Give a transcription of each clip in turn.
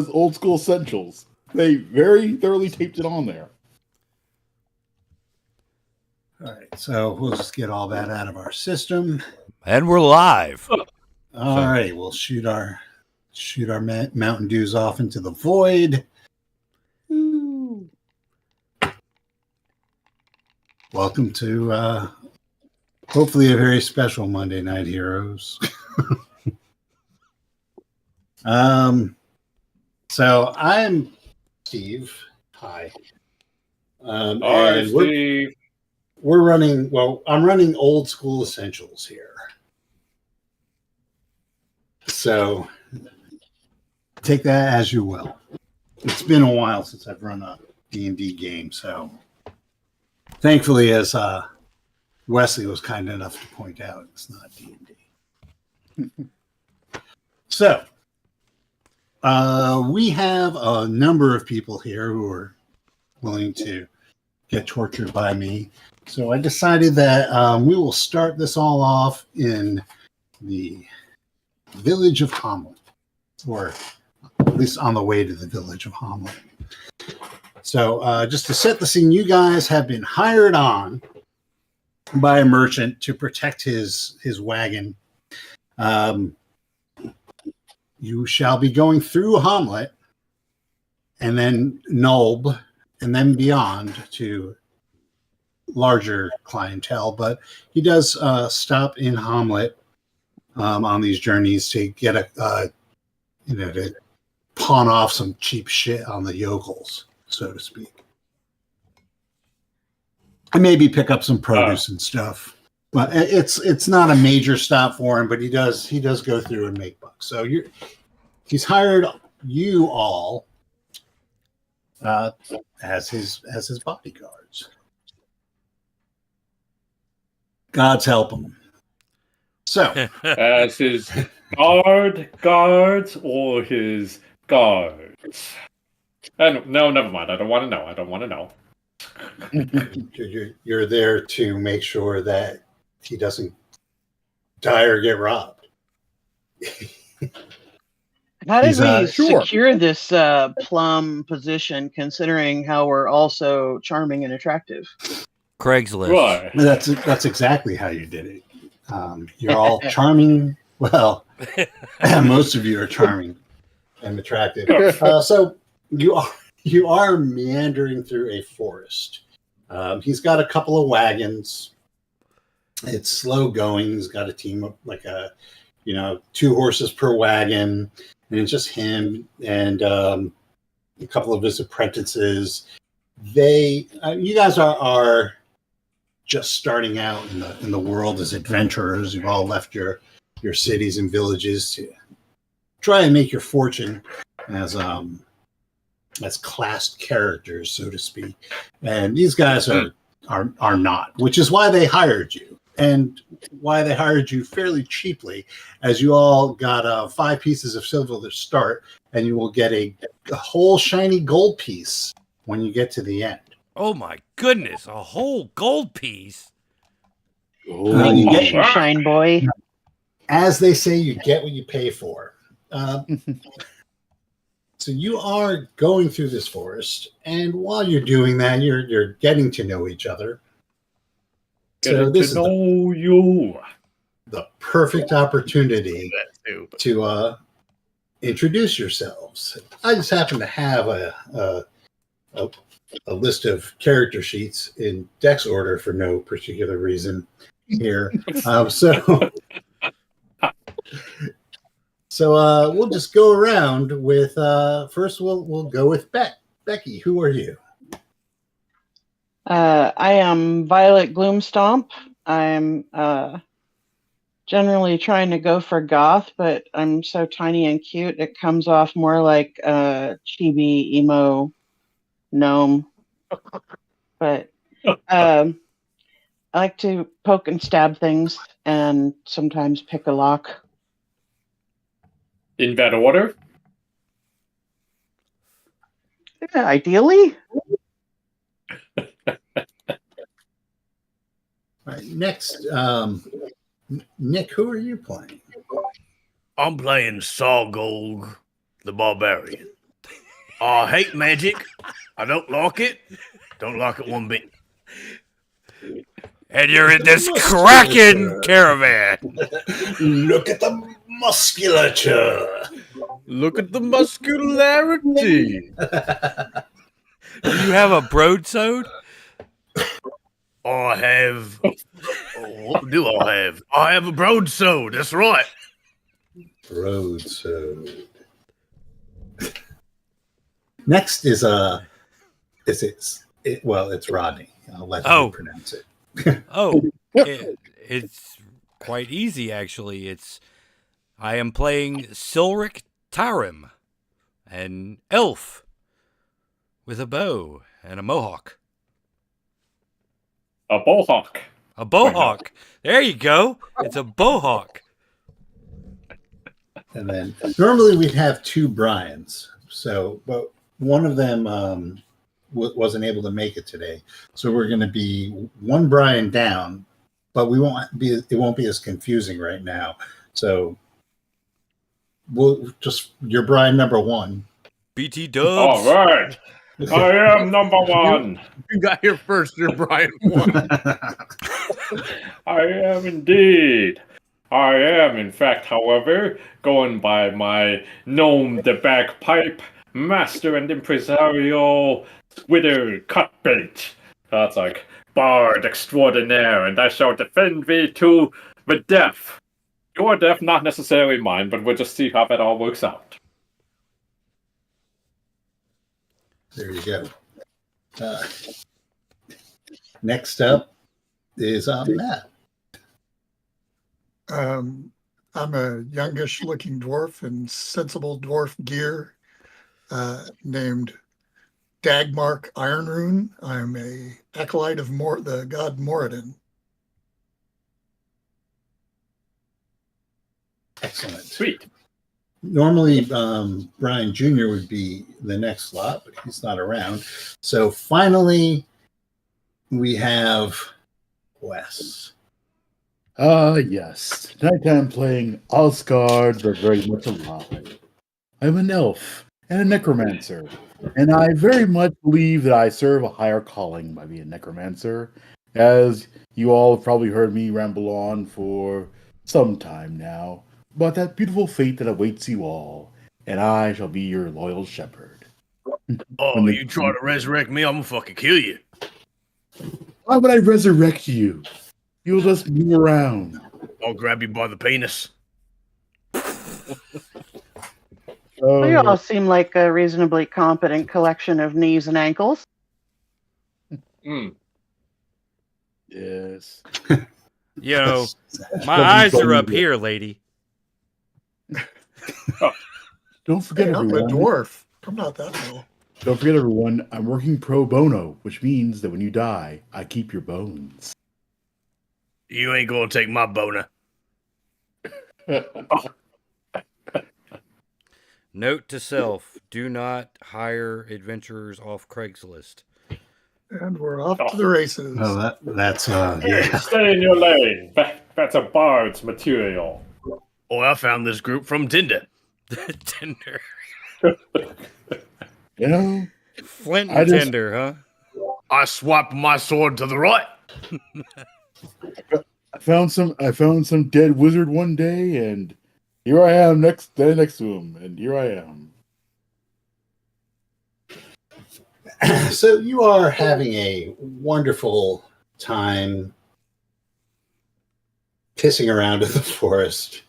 Old School Essentials. They very thoroughly taped it on there. All right, so we'll just get all that out of our system. And we're live. All right, we'll shoot our Mountain Dews off into the void. Ooh. Welcome to hopefully a very special Monday Night Heroes. So I'm Steve. Hi. Hi, and Steve. We're running. Well, I'm running Old School Essentials here. So take that as you will. It's been a while since I've run a D&D game, so thankfully, as Wesley was kind enough to point out, it's not D&D. So we have a number of people here who are willing to get tortured by me. So I decided that we will start this all off in the village of Hommlet, or at least on the way to the village of Hommlet. So just to set the scene, you guys have been hired on by a merchant to protect his wagon. You shall be going through Hommlet and then Nulb and then beyond to larger clientele, but he does stop in Hommlet on these journeys to get to pawn off some cheap shit on the yokels, so to speak, and maybe pick up some produce and stuff. But it's not a major stop for him, but he does go through and make bucks. So he's hired you all as his bodyguards. God's help him. So, As his guards or his guards? No, never mind. I don't want to know. you're there to make sure that he doesn't die or get robbed. How did we Sure. secure this plum position, considering how we're also charming and attractive? Craigslist. Right. That's exactly how you did it. You're all charming. Well, most of you are charming and attractive. So you are meandering through a forest. He's got a couple of wagons. It's slow going. He's got a team of 2 horses per wagon, and it's just him and a couple of his apprentices. You guys are just starting out in the world as adventurers. You've all left your cities and villages to try and make your fortune as classed characters, so to speak. And these guys are not, which is why they hired you, and why they hired you fairly cheaply, as you all got 5 pieces of silver to start, and you will get a whole shiny gold piece when you get to the end. Oh my goodness, a whole gold piece. You get your shine, boy. As they say, you get what you pay for. So you are going through this forest, and while you're doing that, you're getting to know each other. So this is the perfect opportunity to introduce yourselves. I just happen to have a list of character sheets in Dex order for no particular reason here. So we'll just go around with first we'll go with Becky. Who are you? I am Violet Gloomstomp. I'm generally trying to go for goth, but I'm so tiny and cute it comes off more like a chibi emo gnome. But I like to poke and stab things and sometimes pick a lock. In that order? Yeah, ideally. All right, next, Nick, who are you playing? I'm playing Sargolg, the Barbarian. I hate magic. I don't like it. Don't like it one bit. And you're in this Kraken caravan. Look at the musculature. Look at the muscularity. Do you have a broadsword? I have. What do I have? I have a broadsword. That's right. Broadsword. Next is it's Rodney. I'll let you pronounce it. Oh, it's quite easy, actually. I am playing Silric Tarim, an elf with a bow and a mohawk. A bowhawk. A bowhawk. There you go. It's a bowhawk. And then normally we'd have two Brians. So, but one of them wasn't able to make it today. So we're going to be one Brian down, but it won't be as confusing right now. So we'll just, you're Brian number one. BT Dubs. All right. I am number one. You got here first. You're Brian one. I am indeed. I am, in fact, however, going by my gnome the bagpipe, master and impresario, Squitter Cutbait. That's like bard extraordinaire, and I shall defend thee to the death. Your death, not necessarily mine, but we'll just see how that all works out. There you go. Next up is Matt. I'm a youngish-looking dwarf in sensible dwarf gear named Dagmark Ironrune. I'm a acolyte of the god Moradin. Excellent. Sweet. Normally, Brian Jr. would be the next slot, but he's not around. So finally, we have Wes. Yes. Tonight I'm playing Osgard, but very much alive. I'm an elf and a necromancer, and I very much believe that I serve a higher calling by being a necromancer, as you all have probably heard me ramble on for some time now about that beautiful fate that awaits you all, and I shall be your loyal shepherd. Oh, you try to resurrect me, I'm gonna fucking kill you. Why would I resurrect you? You'll just move around. I'll grab you by the penis. Well, you all seem like a reasonably competent collection of knees and ankles. Yes. You know, my eyes are up here, lady. Don't forget, I'm a everyone. dwarf. I'm not that tall. Don't forget, everyone. I'm working pro bono, which means that when you die, I keep your bones. You ain't gonna take my boner. Note to self: do not hire adventurers off Craigslist. And we're off to the races. Oh, that's Hey, yeah. stay in your lane. That's a bard's material. Oh, I found this group from Tinder. Tinder. You know, Flint I and just- Tinder, huh? I swiped my sword to the right. I found some dead wizard one day, and here I am next to him, and here I am. So you are having a wonderful time pissing around in the forest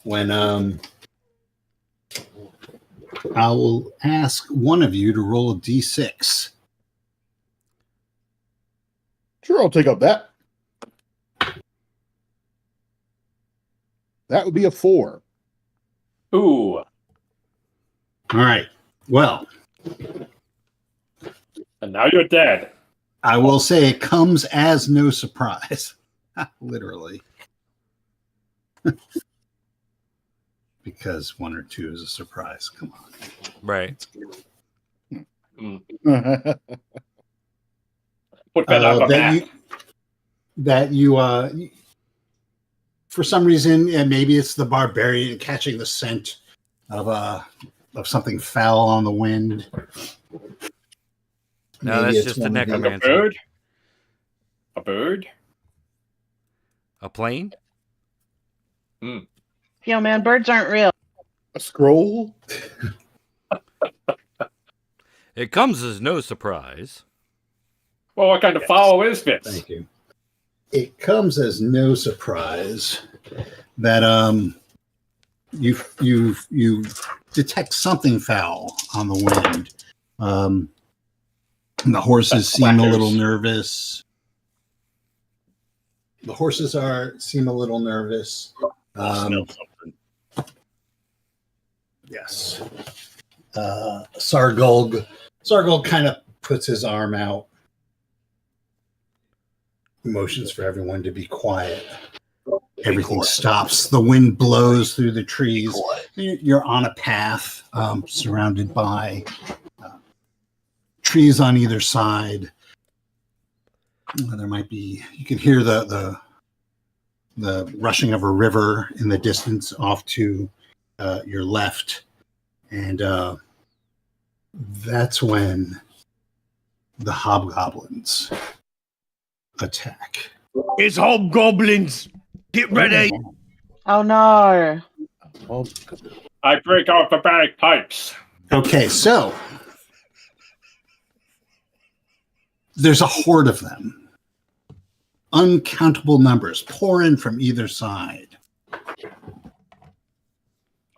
when I will ask one of you to roll a d6. Sure, I'll take up that. That would be a 4. Ooh. All right. Well, And now you're dead. I will say it comes as no surprise. Literally. Because 1 or 2 is a surprise. Come on. Right. Put that on the map. for some reason, and maybe it's the barbarian catching the scent of something foul on the wind. No, Maybe that's it's just the one of the- Like a necromancer. bird? A bird? A plane? Yo, man, birds aren't real. A scroll? It comes as no surprise. Well, what kind of fowl is this? Thank you. It comes as no surprise that you detect something foul on the wind. The horses seem a little nervous. The horses seem a little nervous. I smell something. Yes. Sargolg kind of puts his arm out, motions for everyone to be quiet. Everything stops. The wind blows through the trees. You're on a path surrounded by trees on either side. There might be, you can hear the rushing of a river in the distance off to your left. And that's when the hobgoblins attack. It's hobgoblins. Get ready. Oh no. Oh, I break out the bagpipes. Okay, so there's a horde of them. Uncountable numbers pour in from either side.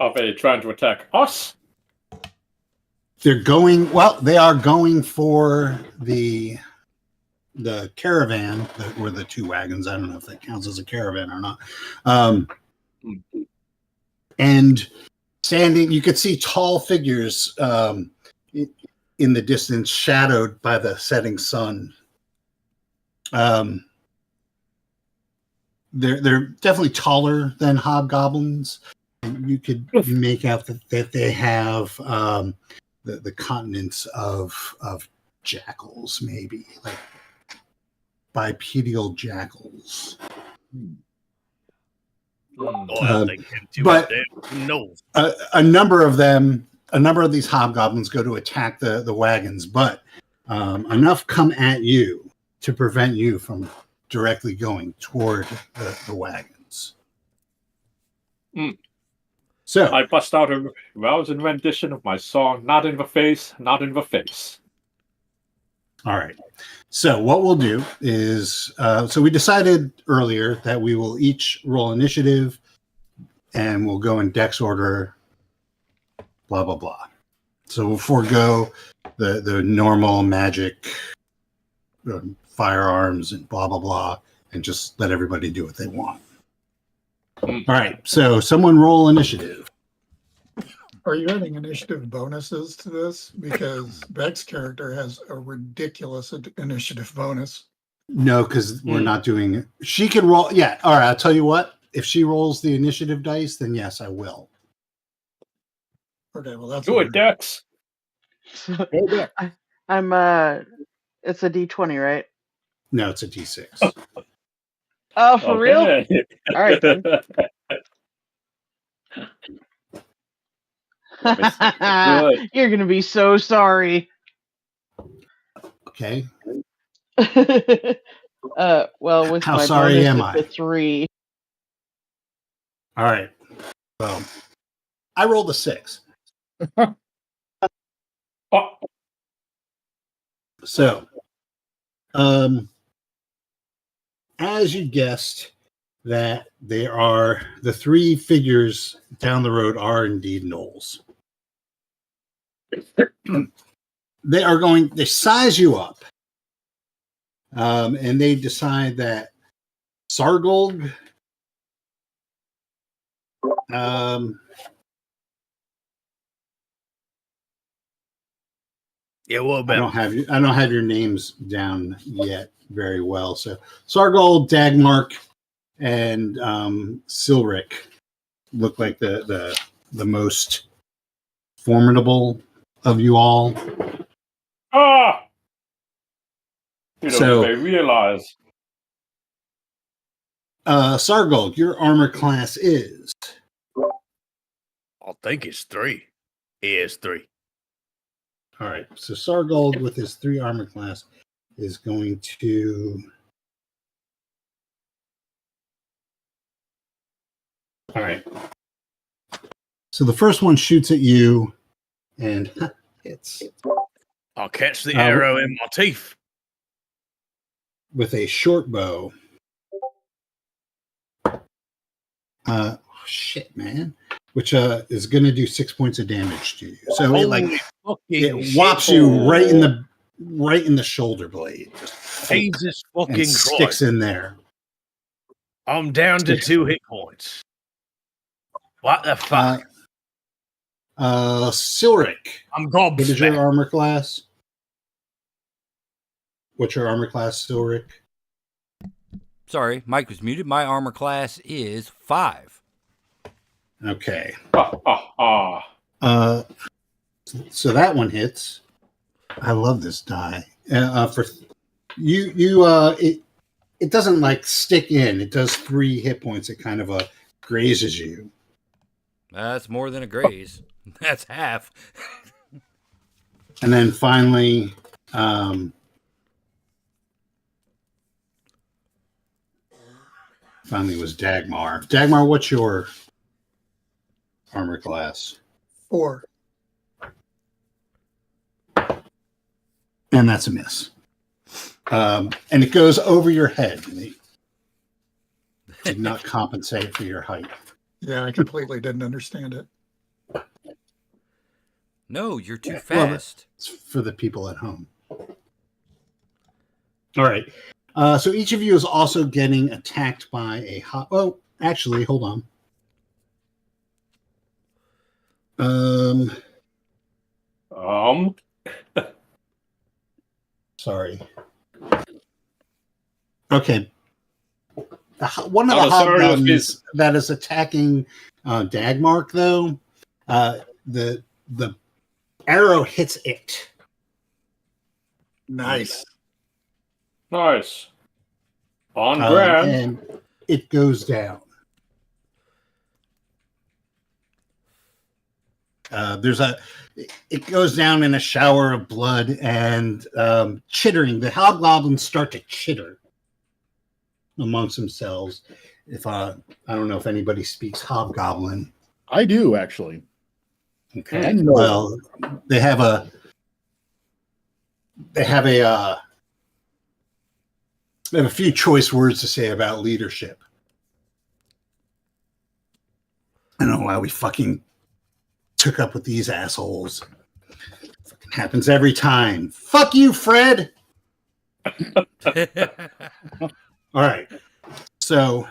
Are they trying to attack us? They are going for the caravan, or the two wagons. I don't know if that counts as a caravan or not. And standing, you could see tall figures in the distance, shadowed by the setting sun. They're definitely taller than hobgoblins. And you could make out that they have the continents of jackals, maybe like bipedal jackals. Oh, they can do but- it. No. A number of these hobgoblins go to attack the wagons, but enough come at you to prevent you from directly going toward the wagons. So I bust out a rousing rendition of my song, Not in the Face, Not in the Face. all right. So what we'll do is, so we decided earlier that we will each roll initiative, and we'll go in dex order, blah, blah, blah. So we'll forego the normal magic, firearms and blah, blah, blah, and just let everybody do what they want. All right. So someone roll initiative. Are you adding initiative bonuses to this? Because Beck's character has a ridiculous initiative bonus. No, because we're not doing it. She can roll. Yeah. All right. I'll tell you what. If she rolls the initiative dice, then yes, I will. Okay, well that's Do it, Dex. I'm it's a D20, right? No, it's a D6. Oh, for real? Okay. All right then. Good. You're gonna be so sorry. Okay. Well, with How my sorry bonus, am it's I? a 3. All right. Well, I rolled a 6. Oh, So, as you guessed, that the three figures down the road are indeed gnolls. They size you up, and they decide that Sargolg, Yeah, what I about? don't have your names down yet very well. So Sargol, Dagmark, and Silric look like the most formidable of you all. ah! You don't So- even realize. Sargold, your armor class is. I think it's 3. It is 3. All right. So Sargold with his 3 armor class is going to. All right. So the first one shoots at you and hits I'll catch the arrow in my teeth. with a short bow. Shit, man. Which is going to do 6 points of damage to you. So it whops you right in the shoulder blade. Just Jesus fucking and Christ. sticks in there. I'm down to 2 hit points. What the fuck? Silric. I'm What is your gobsmacked. armor class? What's your armor class, Silric? Sorry, Mike was muted. My armor class is 5. Okay. Ah. So that one hits. I love this die. For you, it doesn't like stick in. It does 3 hit points. It kind of grazes you. That's more than a graze. That's half. And then finally, was Dagmar. Dagmar, what's your armor class? 4. And that's a miss. And it goes over your head. They did not compensate for your height. Yeah, I completely didn't understand it. No, you're too Well, fast. it's for the people at home. All right. So each of you is also getting attacked by a hot. Oh, actually, hold on. Sorry. Okay. One of the hobgoblins that is attacking Dagmark, though, the arrow hits it. Nice. Nice. On brand. And it goes down. It goes down in a shower of blood and chittering. The hobgoblins start to chitter amongst themselves. If I don't know if anybody speaks hobgoblin. I do actually. Okay. Well, they have a few choice words to say about leadership. I don't know why we fucking took up with these assholes. Fucking happens every time. Fuck you, Fred. All right. So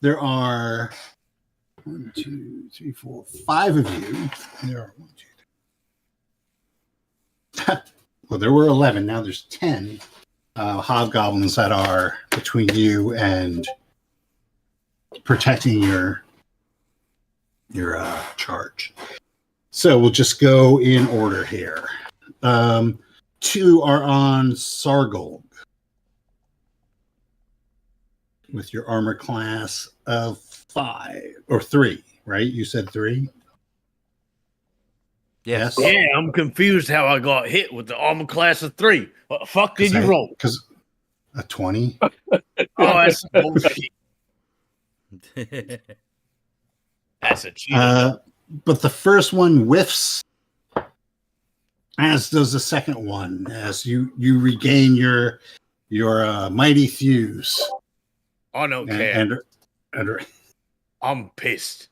there are 1, 2, 3, 4, 5 of you. There are 1, 2, 3. Well, there were 11. Now there's 10 hobgoblins that are between you and protecting your charge. So we'll just go in order here. 2 are on Sargold with your armor class of 5 or 3, right? You said 3? Yes. Yeah, I'm confused how I got hit with the armor class of 3. What the fuck did you roll? Because a 20. Oh, that's bullshit. That's a cheat. But the first one whiffs, as does the second one, as you regain your mighty thews. I don't care. And I'm pissed.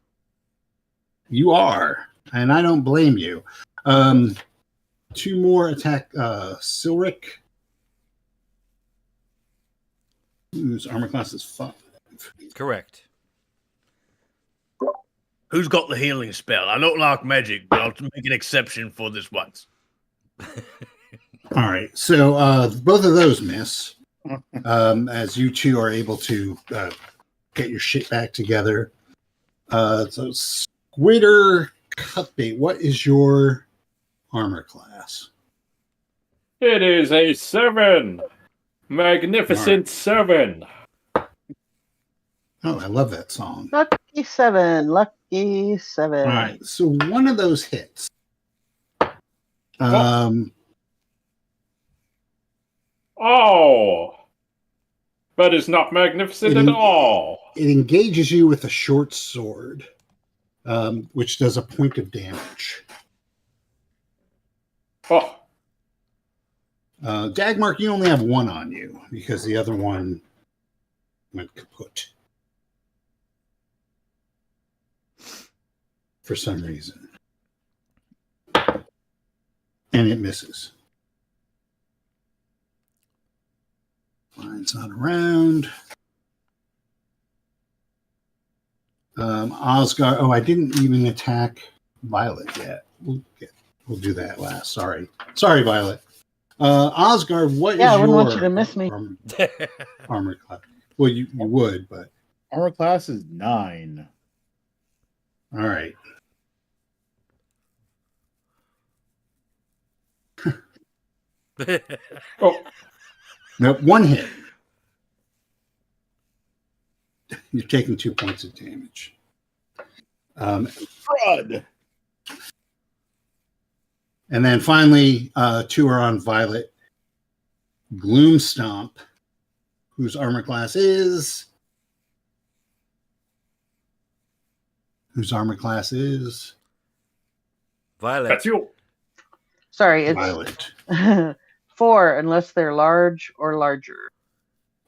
you are, and I don't blame you. 2 more attack Silric, whose armor class is 5. Correct. Who's got the healing spell? I don't like magic, but I'll make an exception for this once. All right, so both of those miss. As you 2 are able to get your shit back together. So Squitter Cutbait, what is your armor class? It is a 7. Magnificent 7. Oh, I love that song. Lucky 7. Lucky 7. All right, so one of those hits. Oh, that is not magnificent at all. It engages you with a short sword, which does a point of damage. Oh, Dagmark, you only have one on you because the other one went kaput for some reason. And it misses. Mine's not around. Osgard. Oh, I didn't even attack Violet yet. We'll do that last. Sorry, Violet. Osgard, what is Yeah, I your wouldn't want you to miss me. armor class? Well, you would, but Armor class is 9. all right. oh, Nope, one hit. You're taking 2 points of damage. Crud. And then finally, 2 are on Violet. Gloom Stomp, whose armor class is. Violet. that's you. Sorry, it's Violet. 4 unless they're large or larger.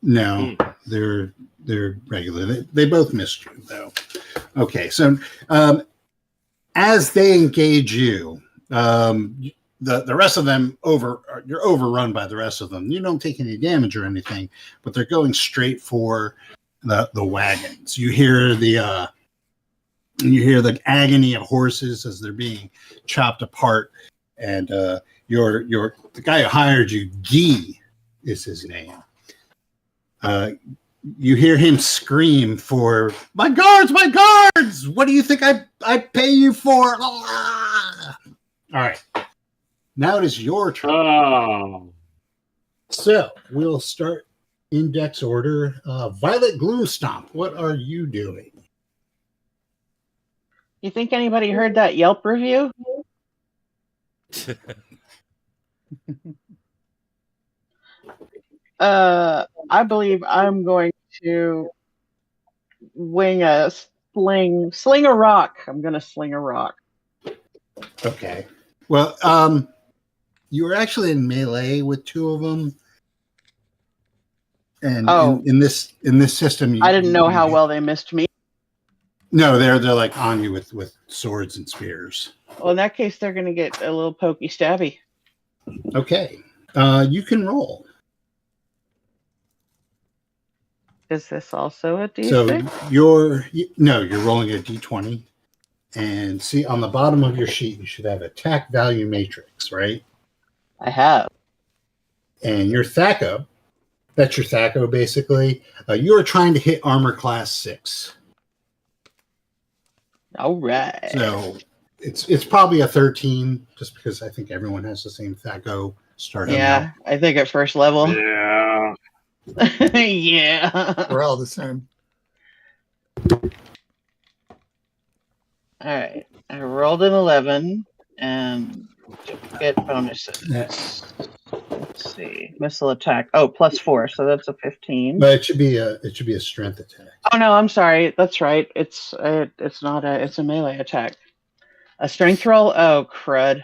No, they're regular. They both missed you though. Okay, so as they engage you, the rest of them you're overrun by the rest of them. You don't take any damage or anything, but they're going straight for the wagons. You hear the agony of horses as they're being chopped apart, and the guy who hired you, Guy, is his name. You hear him scream for my guards! What do you think I pay you for? All right. Now it is your turn. Oh. So we'll start index order. Violet Gloomstomp, what are you doing? You think anybody heard that Yelp review? I believe I'm going to sling a rock. I'm going to sling a rock. Okay. Well, you were actually in melee with 2 of them, and in this system, I didn't know how well they missed me. No, they're like on you with swords and spears. Well, in that case, they're going to get a little pokey stabby. Okay. You can roll. Is this also a D6? So you're rolling a D20, and see on the bottom of your sheet you should have attack value matrix, right? I have. And your THACO, that's your THACO basically. You are trying to hit armor class 6. All right. So it's probably a 13, just because I think everyone has the same THACO start. Yeah, I think at first level. Yeah. Yeah. We're all the same. All right. I rolled an 11 and get bonuses. Yes. Let's see. Missile attack. Oh, +4, so that's a 15. But it should be a strength attack. Oh no, I'm sorry. That's right. It's a melee attack. A strength roll. Oh crud.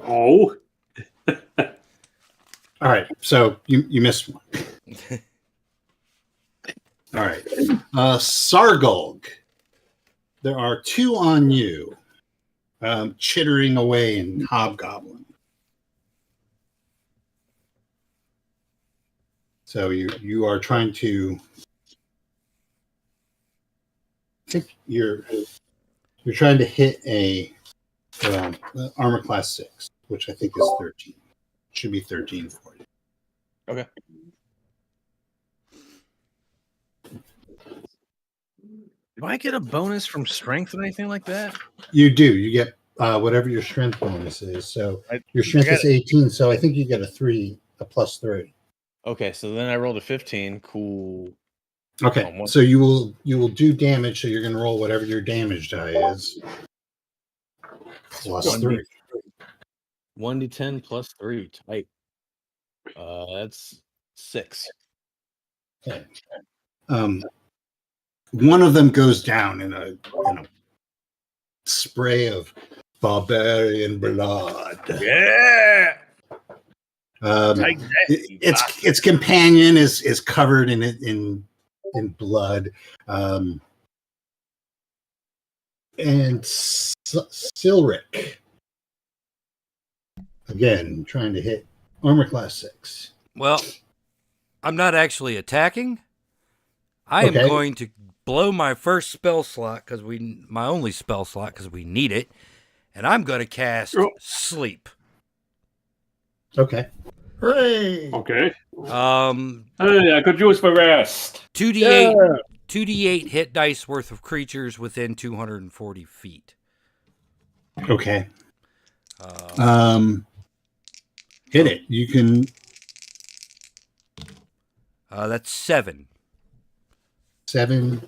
Oh. All right, so you missed one. All right, Sargulg. There are 2 on you, chittering away and hobgoblin. So you are trying to. I think you're trying to hit a armor class 6, which I think is 13. Should be 13 for you. Okay. Do I get a bonus from strength or anything like that? You do. You get whatever your strength bonus is. So your strength is 18. So I think you get a +3. Okay, so then I rolled a 15. Cool. Okay, so you will do damage. So you're going to roll whatever your damage die is. Plus 3. 1d10 plus 3. Tight. That's 6. Okay. One of them goes down in a spray of barbarian blood. Yeah. Take that, you Its companion is covered in blood, and Silric again trying to hit armor class 6. Well, I'm not actually attacking. I am going to blow my first spell slot my only spell slot because we need it, and I'm going to cast Sleep. Okay. Hooray! Okay. Hey, I could use the rest. 2d8 hit dice worth of creatures within 240 feet. Okay. Hit it. You can. That's 7. 7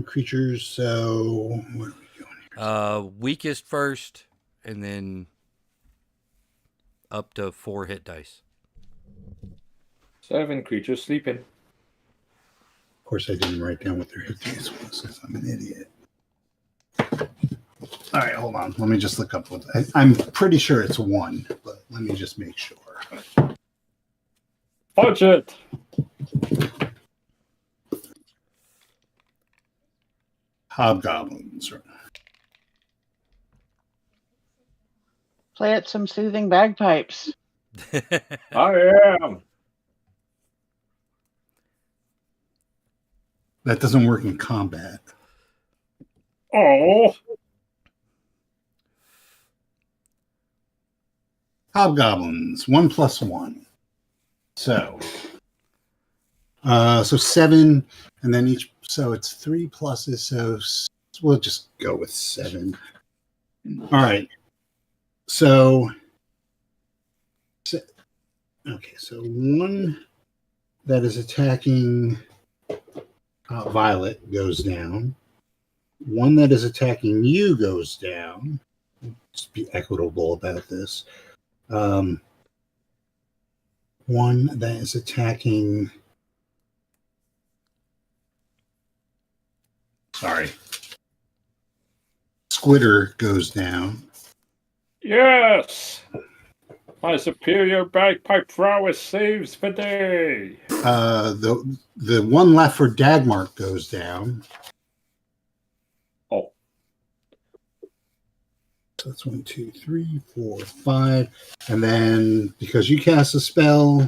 creatures. So what are we doing? Weakest first, and then up to 4 hit dice. 7 creatures sleeping. Of course, I didn't write down what their hit dice was because I'm an idiot. All right, hold on. Let me just look up what I'm pretty sure it's 1, but let me just make sure. Budget. Hobgoblins. Play it some soothing bagpipes. I am. That doesn't work in combat. Oh. Hobgoblins, 1+1. So 7, and then each. So it's 3 pluses. So we'll just go with 7. All right. So okay. So one that is attacking Violet goes down. One that is attacking you goes down. Just be equitable about this. One that is attacking. Sorry. Squitter goes down. Yes. My superior bagpipe prowess saves the day. The one left for Dagmark goes down. Oh. So that's 1, 2, 3, 4, 5. And then because you cast a spell,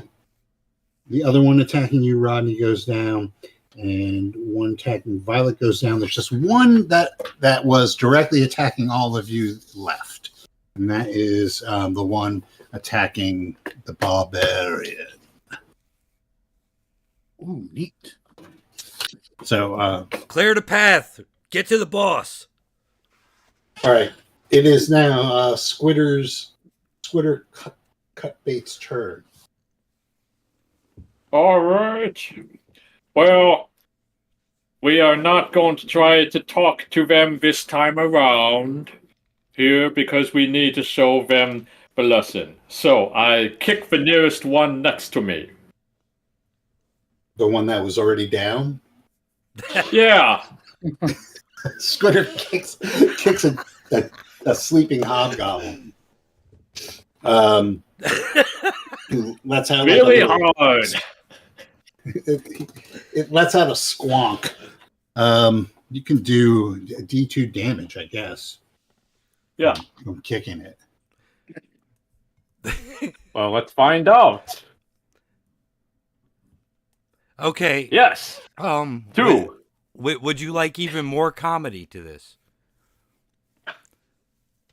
the other one attacking you, Rodney, goes down. And one attacking Violet goes down. There's just one that was directly attacking all of you left. And that is the one attacking the barbarian. Ooh, neat. So Clear the path. Get to the boss. all right. It is now Squitter Cutbait's turn. All right. Well, we are not going to try to talk to them this time around here because we need to show them the lesson. So I kick the nearest one next to me. The one that was already down? Yeah. Squitter kicks a sleeping hobgoblin. Lets out Really hard. It lets out a squonk. You can do D2 damage, I guess. Yeah. I'm kicking it. Well, let's find out. Okay. Yes. 2. Would you like even more comedy to this?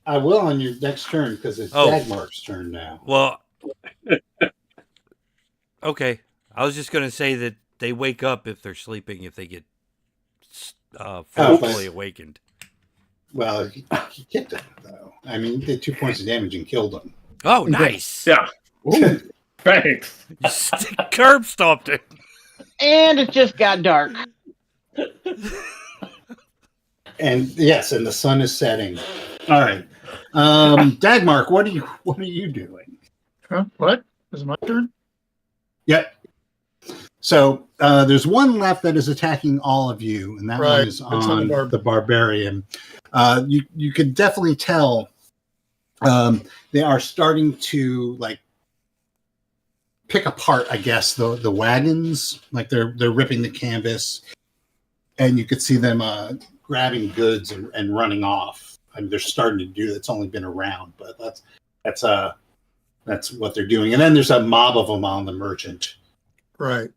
I will on your next turn because it's Dagmark's turn now. Well, okay. I was just going to say that they wake up if they're sleeping, if they get fully awakened. Well, he kicked him, though. I mean, he did 2 points of damage and killed him. Oh, nice. Yeah. Thanks. Curb stomped it. And it just got dark. And yes, and the sun is setting. All right. Dagmark, what are you doing? Huh? What? Is it my turn? Yep. So there's one left that is attacking all of you, and that one is on the barbarian. You can definitely tell they are starting to like pick apart, I guess, the wagons. Like they're ripping the canvas, and you could see them grabbing goods and running off. I mean, they're starting to do. It's only been around, but that's what they're doing. And then there's a mob of them on the merchant. Right.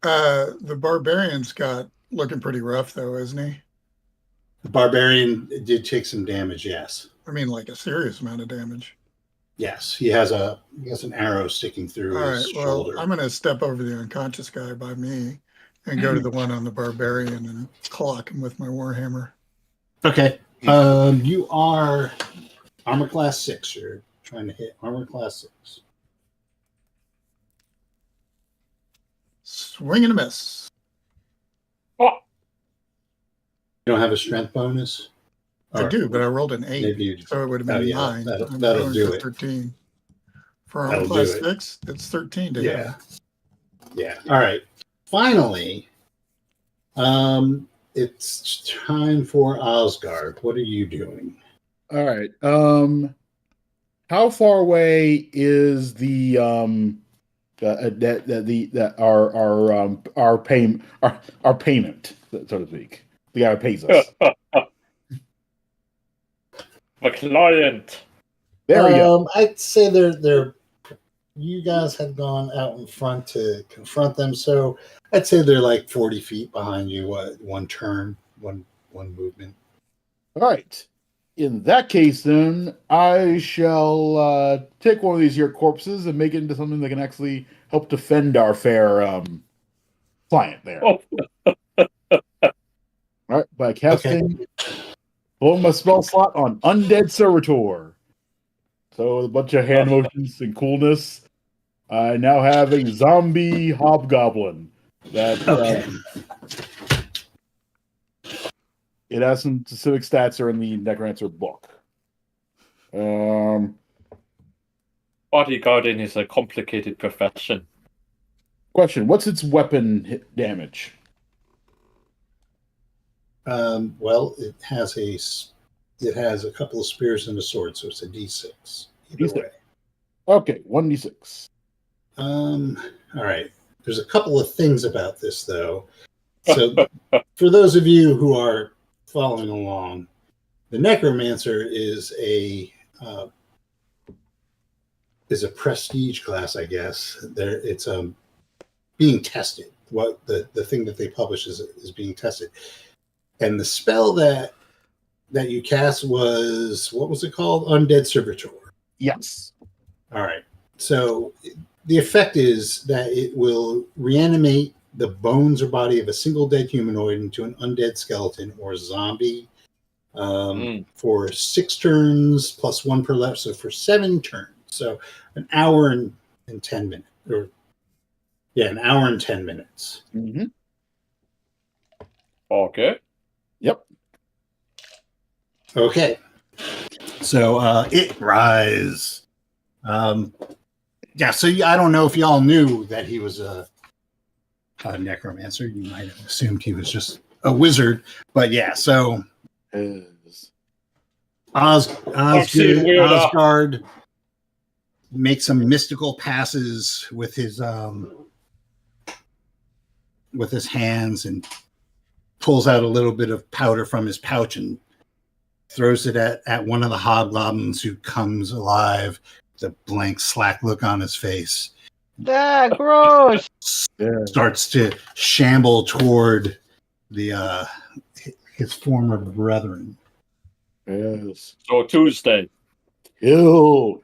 The barbarian's got looking pretty rough, though, isn't he? The barbarian did take some damage. Yes. I mean, like a serious amount of damage. Yes, he has an arrow sticking through his shoulder. I'm going to step over the unconscious guy by me and go to the one on the barbarian and clock him with my warhammer. Okay. You are armor class 6. You're trying to hit armor class 6. Swing and a miss. Oh, You don't have a strength bonus? I do, but I rolled an 8, Maybe you do. so it would have been 9. That'll do it. 13. For armor class 6, it's 13 to hit. Yeah. All right. Finally, it's time for Osgard. What are you doing? All right. How far away is the our payment, so to speak? The guy who pays us. the client. There we go. I'd say they're. You guys had gone out in front to confront them, so I'd say they're like 40 feet behind you. One turn, one movement. All right. In that case, then I shall take one of these here corpses and make it into something that can actually help defend our fair client there. Oh. All right, by casting blow my spell slot on Undead Servitor. So with a bunch of hand motions and coolness, I now have a zombie hobgoblin that it has some specific stats are in the Necromancer book. Bodyguarding is a complicated profession. Question: what's its weapon hit damage? Well, it has a couple of spears and a sword, so it's a D6. Either way. Okay, 1d6. All right. There's a couple of things about this, though. So, for those of you who are following along, the Necromancer is a prestige class, I guess. It's being tested. What the thing that they publish is being tested, and the spell that you cast was, what was it called? Undead Servitor. Yes. All right. So the effect is that it will reanimate the bones or body of a single dead humanoid into an undead skeleton or zombie for 6 turns plus 1 per left. So for 7 turns. So an hour and 10 minutes. An hour and 10 minutes. Mm-hmm. Okay. Yep. Okay. So it rise. So I don't know if y'all knew that he was a necromancer. You might have assumed he was just a wizard, but yeah. So Osgard makes some mystical passes with his hands and pulls out a little bit of powder from his pouch and throws it at one of the hobgoblins, who comes alive. The blank, slack look on his face. Gross. Starts to shamble toward the his former brethren. Yes. So Tuesday. Kill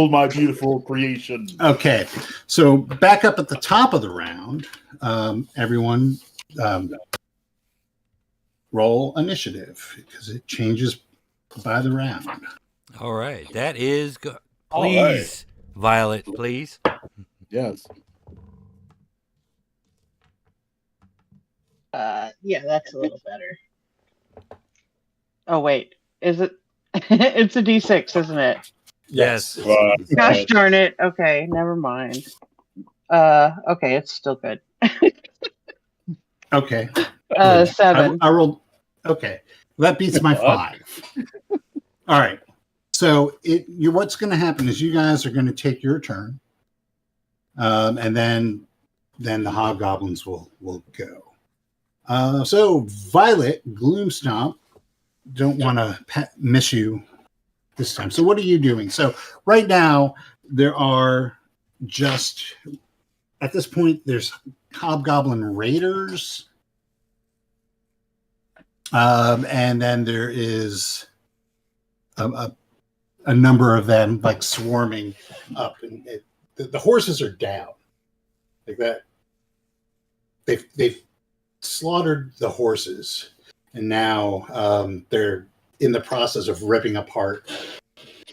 my beautiful creation. Okay, so back up at the top of the round, everyone roll initiative because it changes by the round. All right, that is good. Please, Violet, please. Yes. Yeah, that's a little better. Oh wait, is it? It's a D6, isn't it? Yes. Gosh darn it. Okay, never mind. Okay, it's still good. Okay. 7. I rolled. Okay, that beats my 5. All right. So what's going to happen is you guys are going to take your turn, and then the hobgoblins will go. So Violet, Gloomstomp, don't want to miss you this time. So what are you doing? So right now there are just at this point there's hobgoblin raiders. And then there is a number of them like swarming up, and the horses are down like that. They've slaughtered the horses, and now they're in the process of ripping apart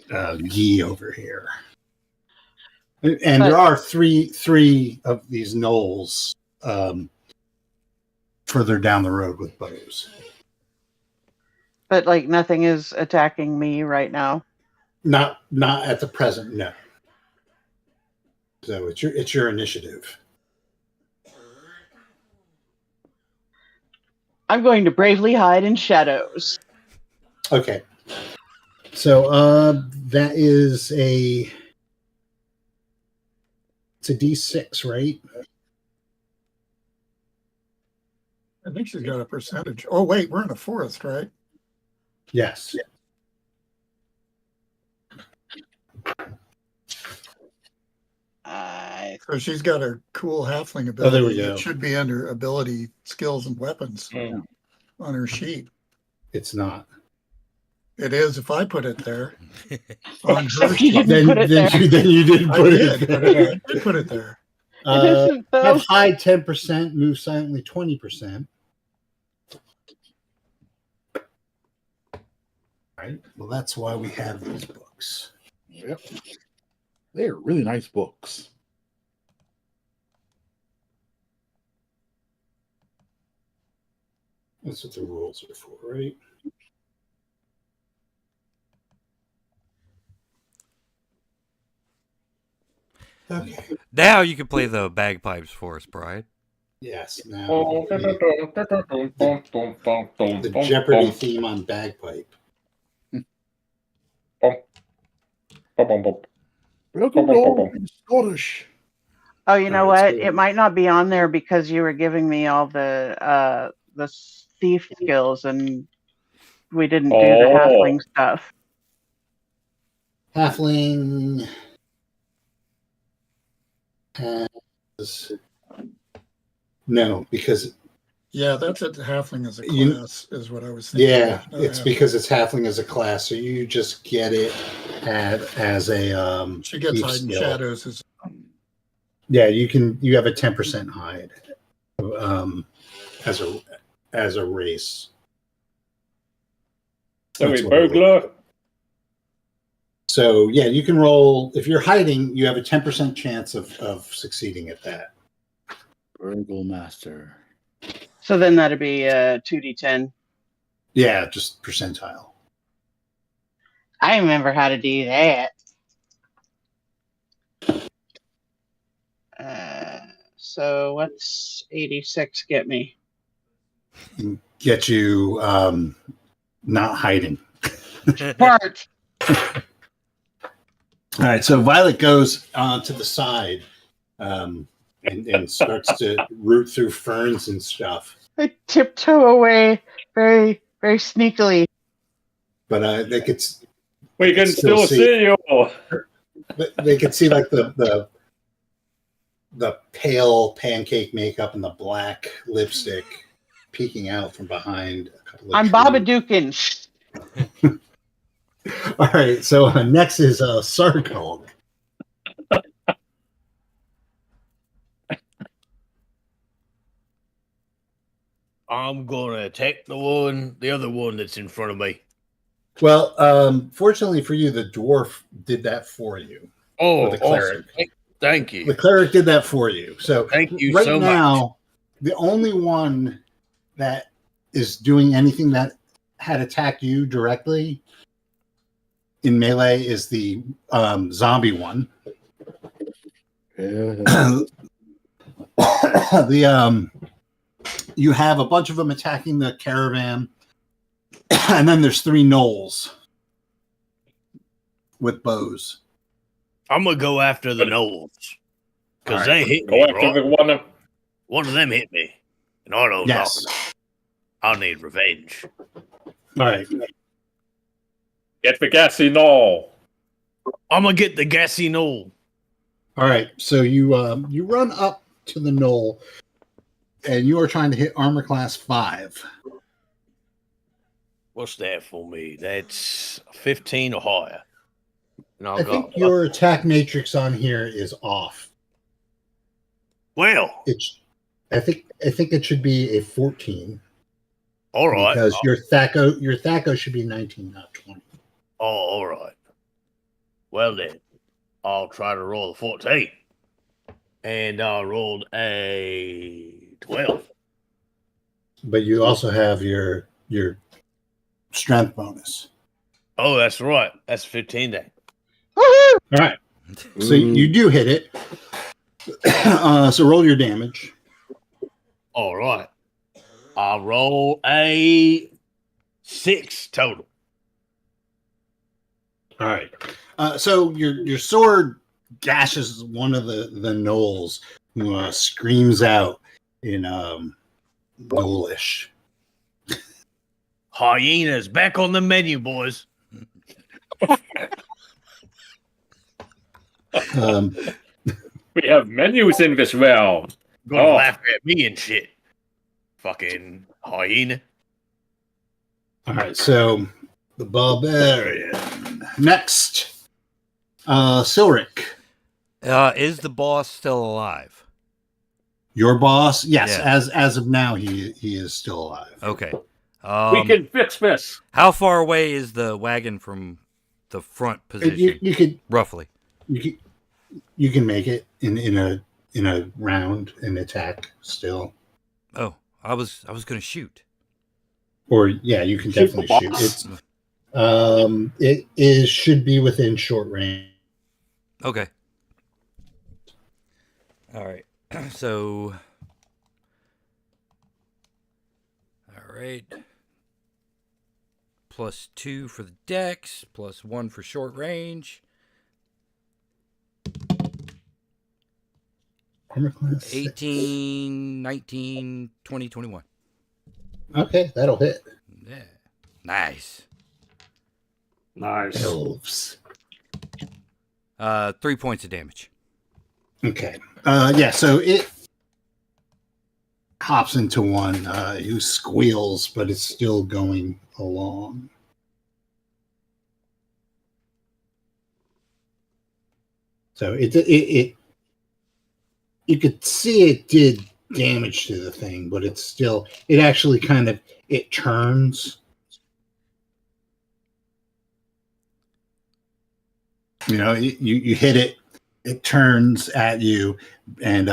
Guy over here. And there are three of these gnolls further down the road with bows. But like nothing is attacking me right now. Not at the present, no. So it's your initiative. I'm going to bravely hide in shadows. Okay. So that is it's a D6, right? I think she's got a percentage. Oh wait, we're in a forest, right? Yes. So she's got a cool halfling ability. Oh, there we go. It should be under ability, skills, and weapons on her sheet. It's not. It is if I put it there. On her You sheet. didn't put it there. Then you didn't I put did, it but there. I did put it there. It isn't though. Have high 10%, move silently 20%. Right. Well, that's why we have these books. Yep. They're really nice books. That's what the rules are for, right? Okay. Now you can play the bagpipes for us, Brian. Yes. Now the Jeopardy theme on bagpipe. Welcome to all Scottish. Oh, you know Alright, what? so- It might not be on there because you were giving me all the thief skills and we didn't do the halfling stuff. Halfling has no, because Yeah, that's it. Halfling as a You- class is what I was thinking. yeah, Not it's halfling. because it's halfling as a class, so you just get it as a She gets thief hide in skill. shadows. Yeah, you have a 10% hide as a race. So That's we what it burglar. So yeah, you can roll if you're hiding. You have a 10% chance of succeeding at that. Burglemaster. So then that'd be 2d10. Yeah, just percentile. I remember how to do that. So what's 86 get me? Get you not hiding. Bart! All right, so Violet goes to the side and starts to root through ferns and stuff. I tiptoe away very, very sneakily. But they could We can Still still see you. they could see like the pale pancake makeup and the black lipstick peeking out from behind a couple of I'm trees. Babadookin. All right, so next is Sarkog. I'm gonna attack the other one that's in front of me. Well, fortunately for you, the dwarf did that for you. Oh, Or the cleric. awesome. Thank you. The cleric did that for you. So Thank you right so much. now, the only one that is doing anything that had attacked you directly in melee is the zombie one. Yeah. You have a bunch of them attacking the caravan, and then there's 3 gnolls with bows. I'm gonna go after the gnolls because All right. they hit Go me. after Right? the one. One of them hit me, and I don't Yes. know. I need revenge. All right. Get the gassy knoll. I'm gonna get the gassy knoll. All right. So you run up to the knoll, and you are trying to hit armor class 5. What's that for me? That's 15 or higher. And I'll I go. think your attack matrix on here is off. Well, I think it should be a 14 all right. because your Thaco should be 19, not 20. Oh, all right. Well then, I'll try to roll a 14, and I rolled a 12. But you also have your strength bonus. Oh, that's right. That's 15 then. All right. So you do hit it. So roll your damage. All right. I'll roll a 6 total. All right. So your sword gashes one of the gnolls, who screams out in gnollish. Hyenas back on the menu, boys. We have menus in this realm. Gonna Oh. laugh at me and shit. Fucking hyena. All right. So the barbarian next. Silric, Is the boss still alive? your boss. Yes, Yeah. as of now, he is still alive. Okay. We can fix this. How far away is the wagon from the front position? You could Roughly. you can make it in a round and attack still. Oh, I was going to shoot. Or yeah, you can Shoot the definitely boss. shoot. It should be within short range. Okay. All right. So. All right. +2 for the dex, +1 for short range. Armor class 6. 18, 19, 20, 21. Okay, that'll hit. Yeah. Nice. Nice. Elves. 3 points of damage. Okay. Yeah, so it hops into one who squeals, but it's still going along. So it you could see it did damage to the thing, but it actually kind of it turns. You know, you hit it, it turns at you and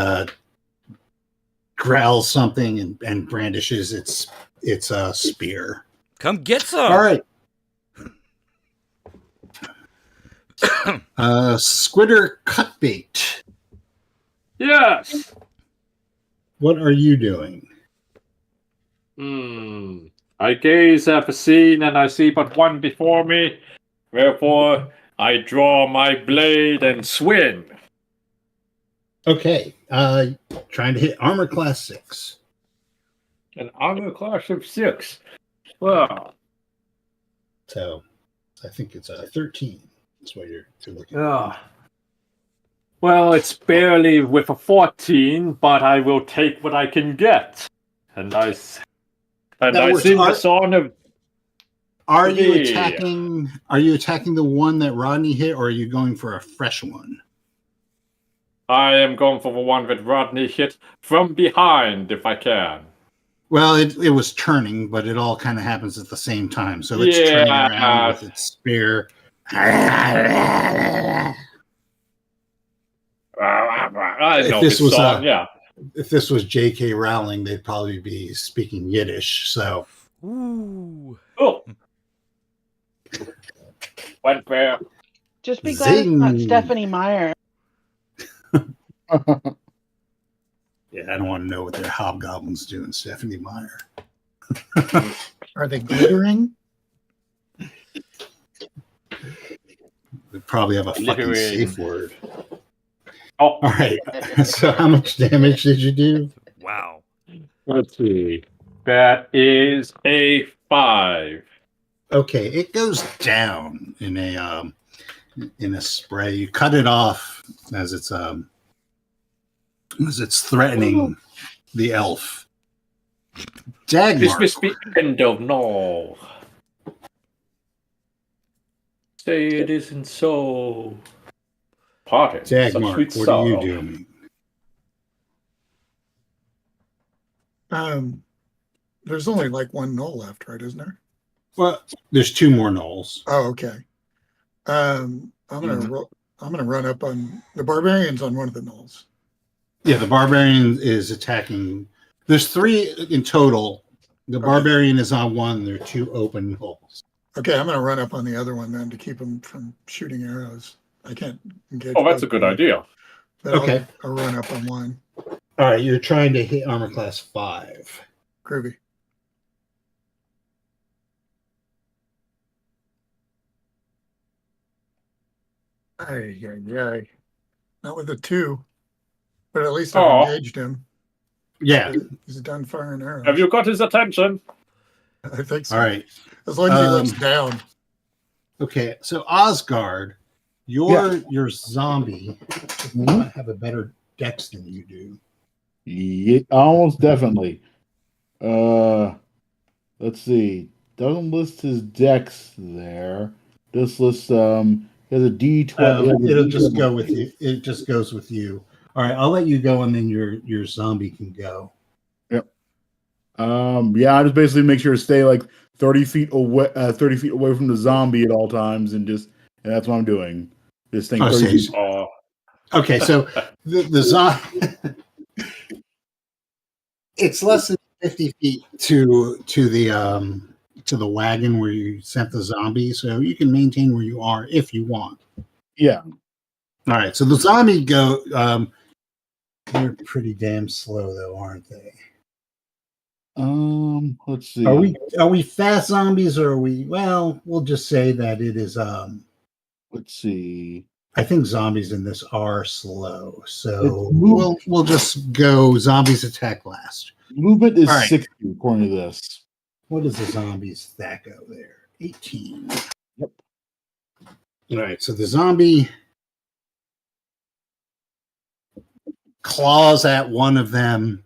growls something and brandishes its spear. Come get some. All right. Squitter Cutbait. Yes. What are you doing? I gaze at the scene and I see but one before me. Therefore, I draw my blade and swing. Okay. Trying to hit armor class 6. An armor class of 6. Well, So I think it's a 13. That's what you're looking at. well, it's barely with a 14, but I will take what I can get. And I sing the song of. Are you Yeah. attacking the one that Rodney hit, or are you going for a fresh one? I am going for the one that Rodney hit from behind, if I can. Well, it was turning, but it all kind of happens at the same time. So it's turning around with its spear. I know This this was song, yeah. if this was J.K. Rowling, they'd probably be speaking Yiddish. So, Ooh. Oh. Went there. Just be glad it's not zing. Stephanie Meyer. Yeah, I don't want to know what their hobgoblins do in Stephanie Meyer. Are they glittering? They probably have a fucking Glittering. safe word. Oh, All right. So, how much damage did you do? Wow. let's see. That is a 5. Okay, it goes down in a spray. You cut it off as it's threatening the elf. This must Dagmark. be end of no. Say it isn't so. Pardon, such sweet Dagmark, what are you sorrow. doing? There's only like one null left, right? Isn't there? Well, there's 2 more gnolls. Oh, okay. I'm gonna run up on the barbarians on one of the knolls. Yeah, the barbarian is attacking. There's 3 in total. The barbarian is on 1. There are 2 open holes. Okay, I'm gonna run up on the other one then to keep them from shooting arrows. I can't engage. Oh, that's a good idea. But Okay. I'll run up on one. All right, you're trying to hit armor class 5. Groovy. Ay. Not with a 2, but at least I've Aw. engaged him. Yeah. He's done firing arrows. Have you got his attention? I think so. All right. As long as he looks down. Okay, so Osgard, your zombie might have a better dex than you do. Yeah, almost definitely. Let's see. Doesn't list his dex there. This lists he has a D12. It'll just go with you. It just goes with you. All right, I'll let you go, and then your zombie can go. Yep. Yeah, I just basically make sure to stay like 30 feet away, 30 feet away from the zombie at all times, and that's what I'm doing. This thing. 30 feet. Oh, Okay, so the zombie. It's less than 50 feet to the wagon where you sent the zombie, so you can maintain where you are if you want. Yeah. All right, so the zombie go. They're pretty damn slow, though, aren't they? Let's see. Are we fast zombies, or are we? Well, we'll just say that it is. Let's see. I think zombies in this are slow, so we'll just go zombies attack last. Movement is All right. 60 according to this. What is the zombie stack out there? 18. Yep. All right, so the zombie claws at one of them,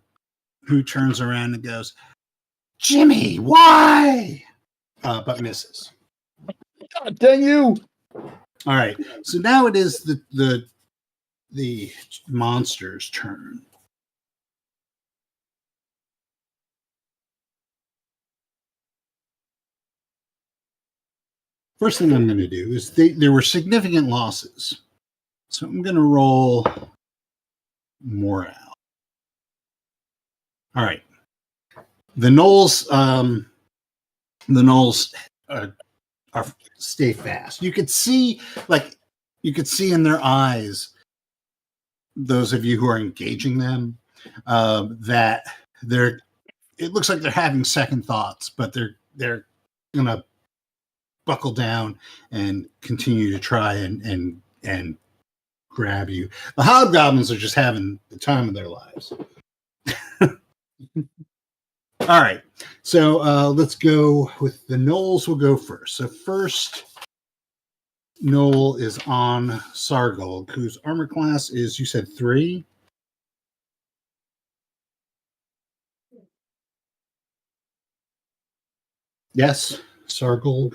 who turns around and goes, "Jimmy, why?" But misses. God dang you! All right, so now it is the monster's turn. First thing I'm going to do is there were significant losses, so I'm going to roll morale. All right, the gnolls are stay fast. You could see in their eyes, those of you who are engaging them, that it looks like they're having second thoughts, but they're gonna buckle down and continue to try and grab you. The hobgoblins are just having the time of their lives. All right, so let's go with the gnolls. Will go first. So first gnoll is on Sargol, whose armor class is, you said, 3. Yes, Sargol.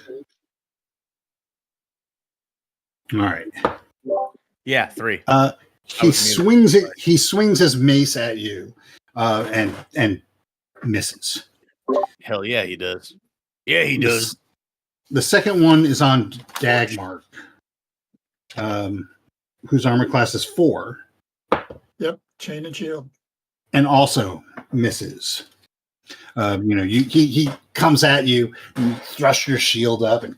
All right. Yeah, 3. He swings his mace at you, and misses. Hell yeah, he does. Yeah, he does. The second one is on Dagmark, whose armor class is 4. Yep, chain and shield. and also misses. He comes at you, you thrust your shield up, and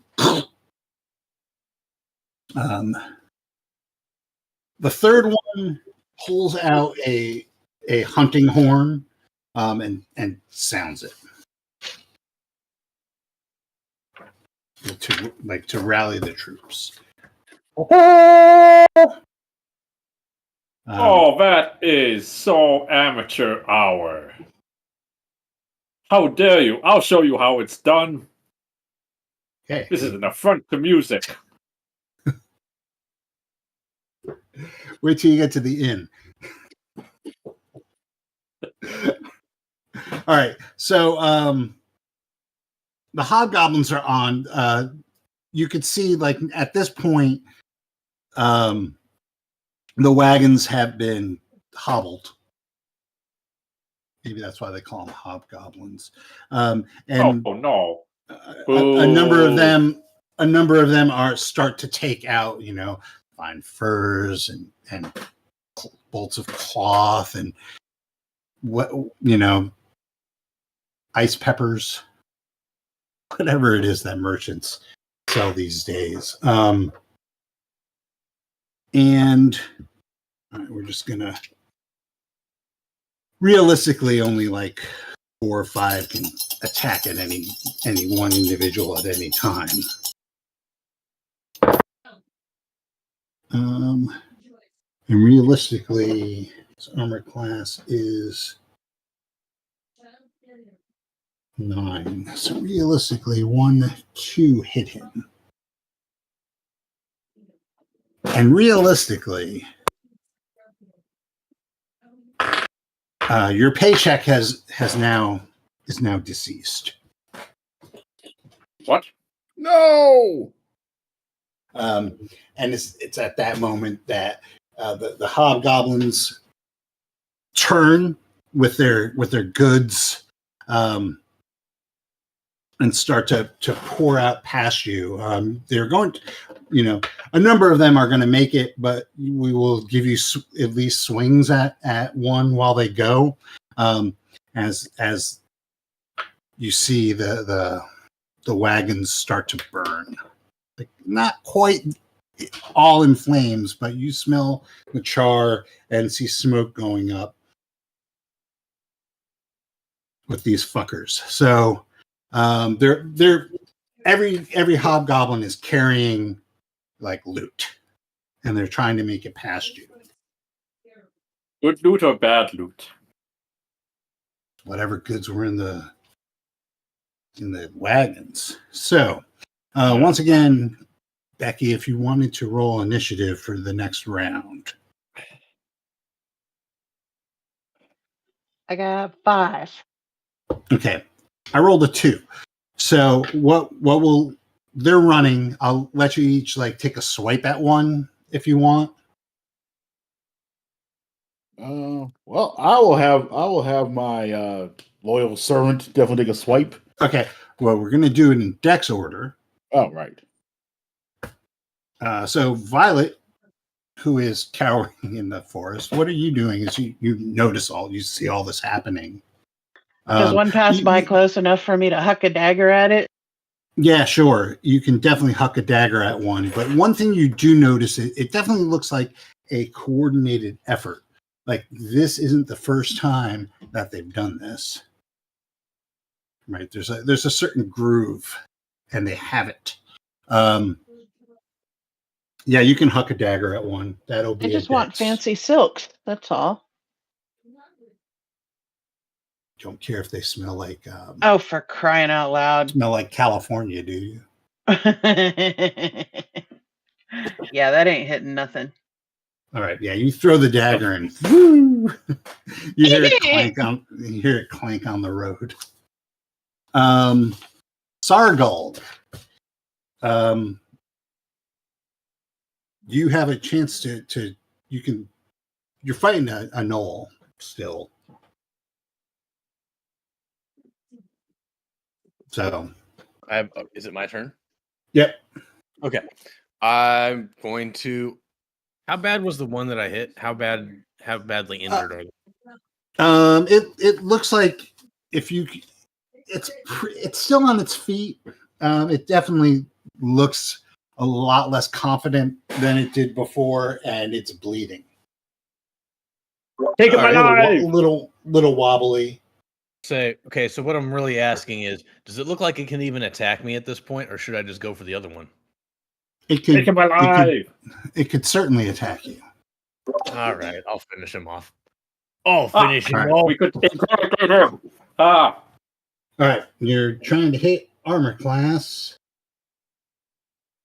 the third one pulls out a hunting horn and sounds it to rally the troops. Oh, that is so amateur hour. How dare you? I'll show you how it's done. Okay. This is an affront to music. Wait till you get to the inn. All right. So the hobgoblins are on. You could see, like, at this point, the wagons have been hobbled. Maybe that's why they call them hobgoblins. And oh no. A number of them start to take out, fine furs and bolts of cloth and ice peppers, whatever it is that merchants sell these days. And all right, we're just gonna realistically only like 4 or 5 can attack at any one individual at any time. And realistically, his armor class is 9. So realistically, 1, 2 hit him. And realistically, your paycheck is now deceased. What? No. And it's at that moment that the hobgoblins turn with their goods and start to pour out past you. They're going to, a number of them are going to make it, but we will give you at least swings at one while they go. As you see the wagons start to burn. Like, not quite all in flames, but you smell the char and see smoke going up with these fuckers. So they're every hobgoblin is carrying like loot, and they're trying to make it past you. Good loot or bad loot? Whatever goods were in the wagons. So once again, Becky, if you wanted to roll initiative for the next round. I got 5. Okay. I rolled a 2. So what will they're running? I'll let you each like take a swipe at one if you want. Well, I will have my loyal servant definitely take a swipe. Okay. Well, we're gonna do it in dex order. Oh, right. So Violet, who is cowering in the forest, what are you doing as you notice you see all this happening? Does one pass by close enough for me to huck a dagger at it? Yeah, sure. You can definitely huck a dagger at one. But one thing you do notice, it definitely looks like a coordinated effort. Like, this isn't the first time that they've done this. Right? There's a certain groove, and they have it. Yeah, you can huck a dagger at one. That'll be. I just want fancy silks. That's all. Don't care if they smell like. Oh, for crying out loud! Smell like California, do you? Yeah, that ain't hitting nothing. All right, yeah, you throw the dagger and woo, you hear it clank on the road. Sargold, you have a chance to you're fighting a gnoll still. So is it my turn? Yep. Okay. I'm going to. How bad was the one that I hit? How badly injured are they? It looks like if you, it's still on its feet. It definitely looks a lot less confident than it did before, and it's bleeding. Take him A alive! little wobbly. Say, okay, so what I'm really asking is, does it look like it can even attack me at this point, or should I just go for the other one? It could, Take him alive! it could certainly attack you. All right, I'll finish him off. I'll finish him all right. off. We could interrogate him. Ah, All right, you're trying to hit armor class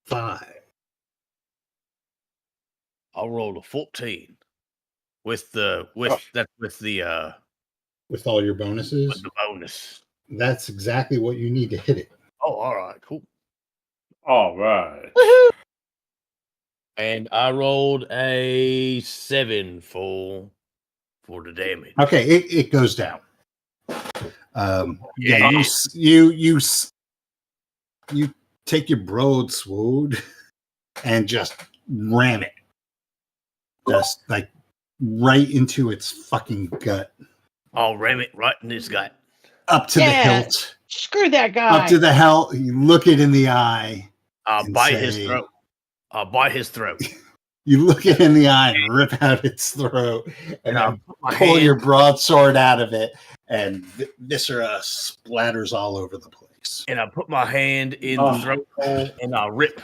5. I'll roll a 14 with the With all your bonuses. bonus. That's exactly what you need to hit it. Oh, all right, cool. all right. And I rolled a 7 for the damage. Okay, it goes down. Yeah, you take your broadsword and just ram it, just like right into its fucking gut, I'll ram it right in his gut. up to the hilt, Screw that guy. up to the hilt. You look it in the eye. I'll and bite his say- throat. I'll bite his throat. You look it in the eye and rip out its throat, and I'll then put my pull hand- your broadsword out of it, and viscera splatters all over the place. and I put my hand in the throat hole and I rip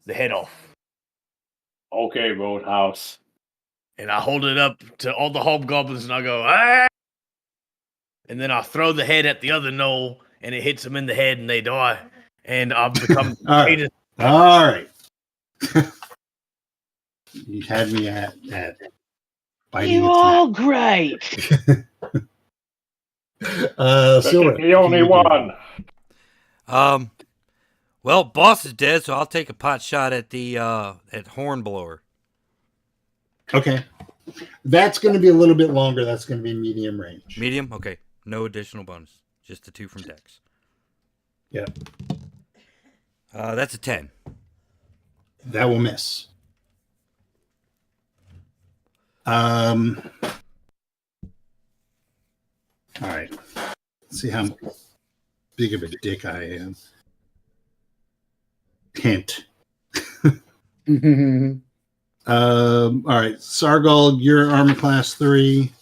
the head off. Okay, Roadhouse. And I hold it up to all the hobgoblins and I go, ah! And then I throw the head at the other gnoll and it hits them in the head and they die. And I become All right. All right. You had me at biting You its all great. neck. Silver, The only one. Well, boss is dead, so I'll take a pot shot at the at Hornblower. Okay. That's going to be a little bit longer. That's going to be medium range. Medium? Okay. No additional bonus. Just the 2 from Dex. Yep. That's a 10. That will miss. All right. Let's see how big of a dick I am. Hint. All right, Sargal, you're armor class 3.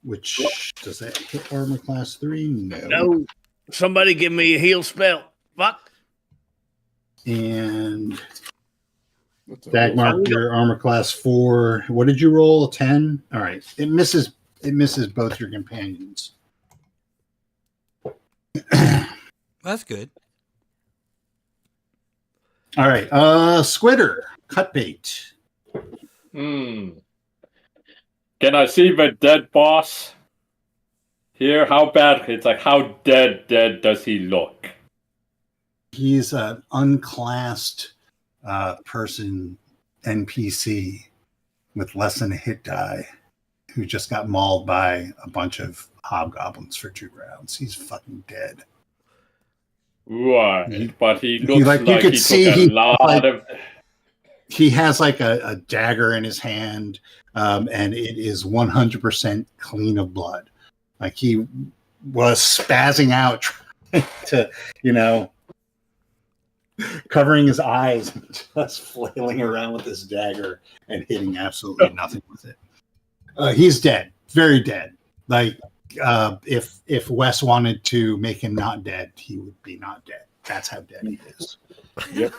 Which does that hit armor class 3? No. No. Somebody give me a heal spell. Fuck. And Dagmar, your armor class 4. What did you roll? A 10? All right. It misses both your companions. That's good. All right. Squitter, cut bait. Can I see the dead boss? Here, how bad? It's like, how dead does he look? He's an unclassed person, NPC, with less than a hit die, who just got mauled by a bunch of hobgoblins for 2 rounds. He's fucking dead. Right, but he looks like, like, you could he see took a he, lot like, of... He has like a dagger in his hand, and it is 100% clean of blood. Like he was spazzing out, trying to, covering his eyes, and just flailing around with his dagger and hitting absolutely nothing with it. He's dead, very dead. Like if Wes wanted to make him not dead, he would be not dead. That's how dead he is. Yep.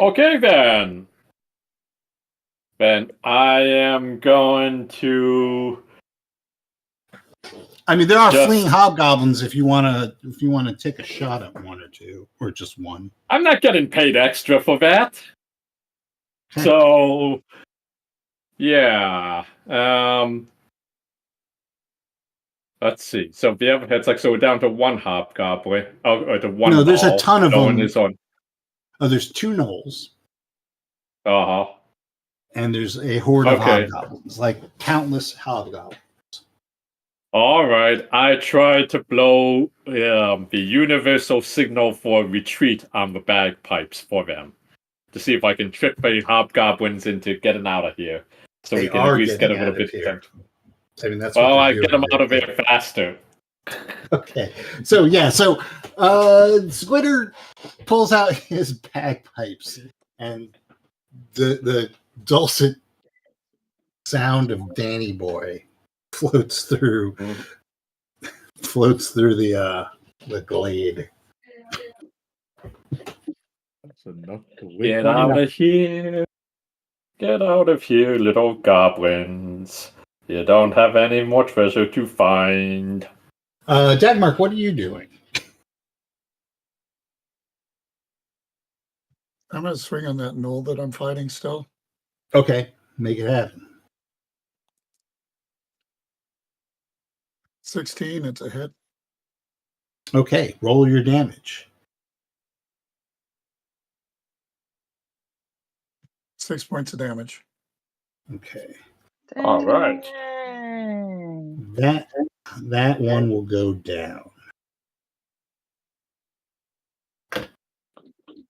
Okay, then. Then I am going to... I mean, there are fleeing hobgoblins if you want to take a shot at 1 or 2 or just 1. I'm not getting paid extra for that. So, yeah. Let's see. So the other it's like, so we're down to 1 hobgoblin. Or to 1. No, there's a ton of them. On. Oh, there's 2 gnolls. Uh-huh. And there's a horde of hobgoblins, like countless hobgoblins. All right. I tried to blow the universal signal for retreat on the bagpipes for them. to see if I can trick the hobgoblins into getting out of here, so They we can at are least get a getting little out of bit of here. attention. I mean, that's Well, what I they're get doing. them out of here faster. Okay. So Squitter pulls out his bagpipes, and the dulcet sound of Danny Boy floats through the glade. That's enough to wake Get one out up. of here. Get out of here, little goblins. You don't have any more treasure to find. Dagmark, what are you doing? I'm going to swing on that knoll that I'm fighting still. Okay, make it happen. 16, it's a hit. Okay, roll your damage. 6 points of damage. Okay, All right. that one will go down.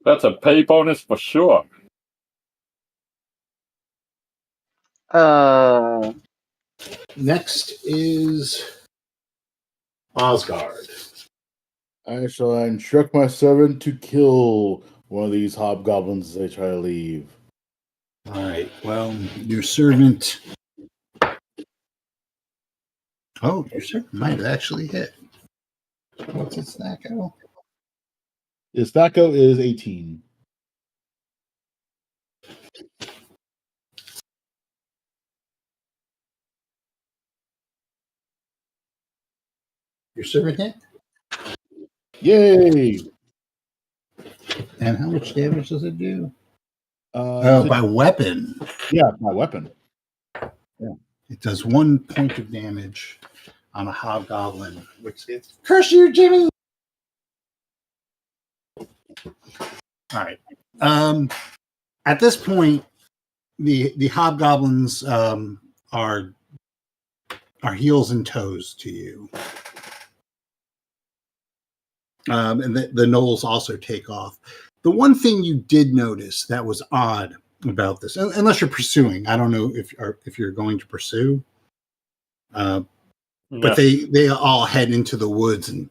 That's a pay bonus for sure. Next is Osgard. I shall instruct my servant to kill one of these hobgoblins as they try to leave. All right. Well, your servant. Oh, your servant might have actually hit. What's its stacko? His stacko is 18. Your servant hit? Yay! And how much damage does it do? Uh, By weapon. Yeah, my weapon. It does 1 point of damage on a hobgoblin, which is curse you, Jimmy. All right. At this point, the hobgoblins are heels and toes to you. And the gnolls also take off. The one thing you did notice that was odd about this, unless you're pursuing, I don't know if you're going to pursue, but they all head into the woods and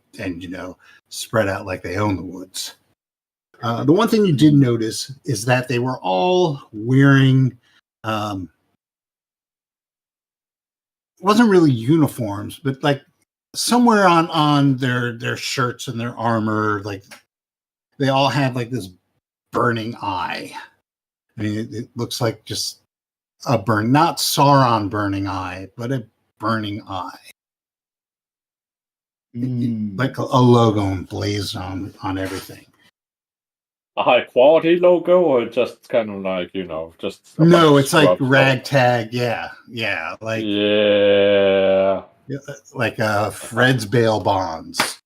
spread out like they own the woods. The one thing you did notice is that they were all wearing, it wasn't really uniforms, but like somewhere on their shirts and their armor, like they all had like this burning eye. I mean, it looks like just a burn, not Sauron burning eye, but a burning eye. Like a logo emblazed on everything. A high quality logo, or just kind of like just no, it's like scrubs ragtag. Yeah, like Fred's bail bonds.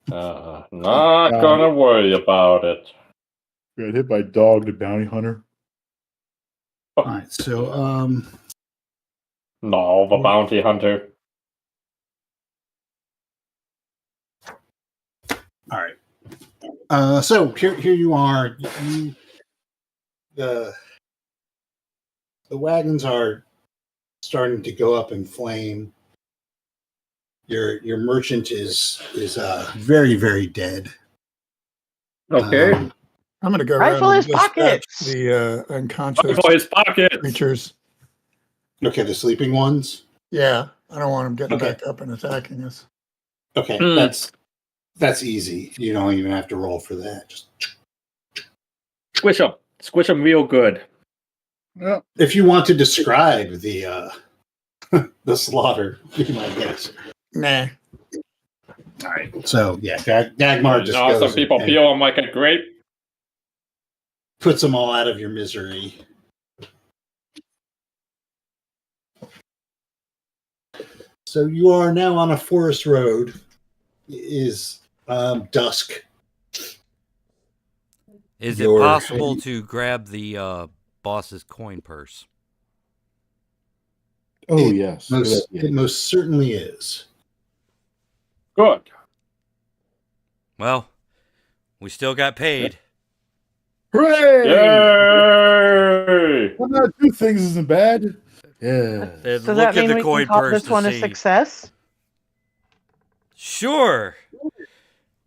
Not gonna worry about it. Got hit by Dog the Bounty Hunter. All right, so No, the bounty hunter. all right. So here you are. The wagons are starting to go up in flame. Your merchant is very, very dead. Okay. I'm going to go Rifle around his and dispatch pockets. the unconscious For his pockets. creatures. Okay, the sleeping ones. Yeah, I don't want them getting Okay. back up and attacking us. Okay, that's easy. You don't even have to roll for that. Just Squish them real good. Yeah. if you want to describe the the slaughter, be my guest. Nah. All right. So yeah, Dagmar just goes Some people and peel them like a grape. puts them all out of your misery. So you are now on a forest road. It is dusk. Is it You're possible heading- to grab the boss's coin purse? Oh, yes. It most certainly is. Good. Well, we still got paid. Hooray! Yay! Well, not two things isn't bad. Yeah. Then Does look that at mean the we coin can call purse this to one a see. success? Sure.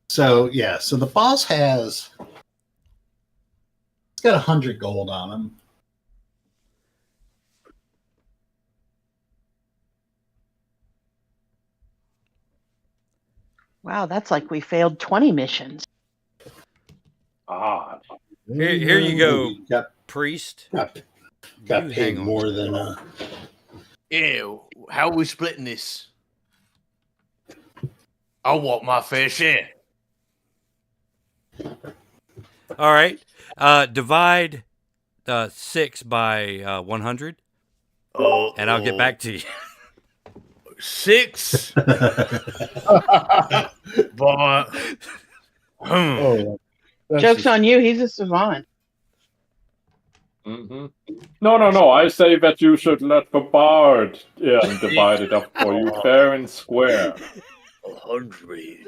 So the boss has it's got 100 gold on him. Wow, that's like we failed 20 missions. Ah, Here you go, Maybe got priest. got You paid hang on. more than Yeah, how are we splitting this? I want my fair share. All right. Divide 6 by 100, and I'll get back to you. 6 but Oh, that's Joke's just- on you, he's a savant. mm-hmm. No. I say that you should let the bard divide it up for you fair and square. 100.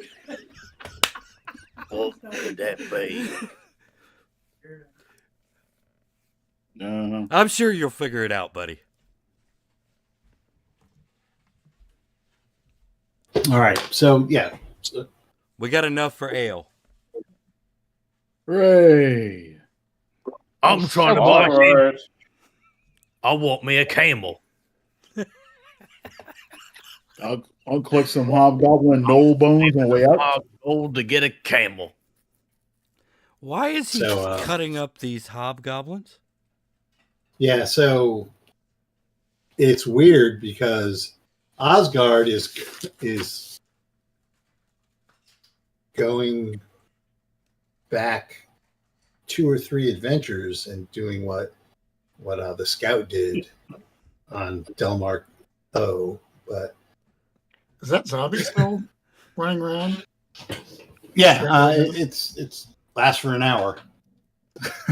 What would that be? No. I'm sure you'll figure it out, buddy. All right. So We got enough for ale. Hooray! I'm trying to All buy. right. I want me a camel. I'll collect some hobgoblin knoll bones on the way out. 5 gold to get a camel. Why is he So, cutting up these hobgoblins? so it's weird because Asgard is going back 2 or 3 adventures and doing what the scout did on Delmark O, but Is that zombie still running around? it's lasts for an hour.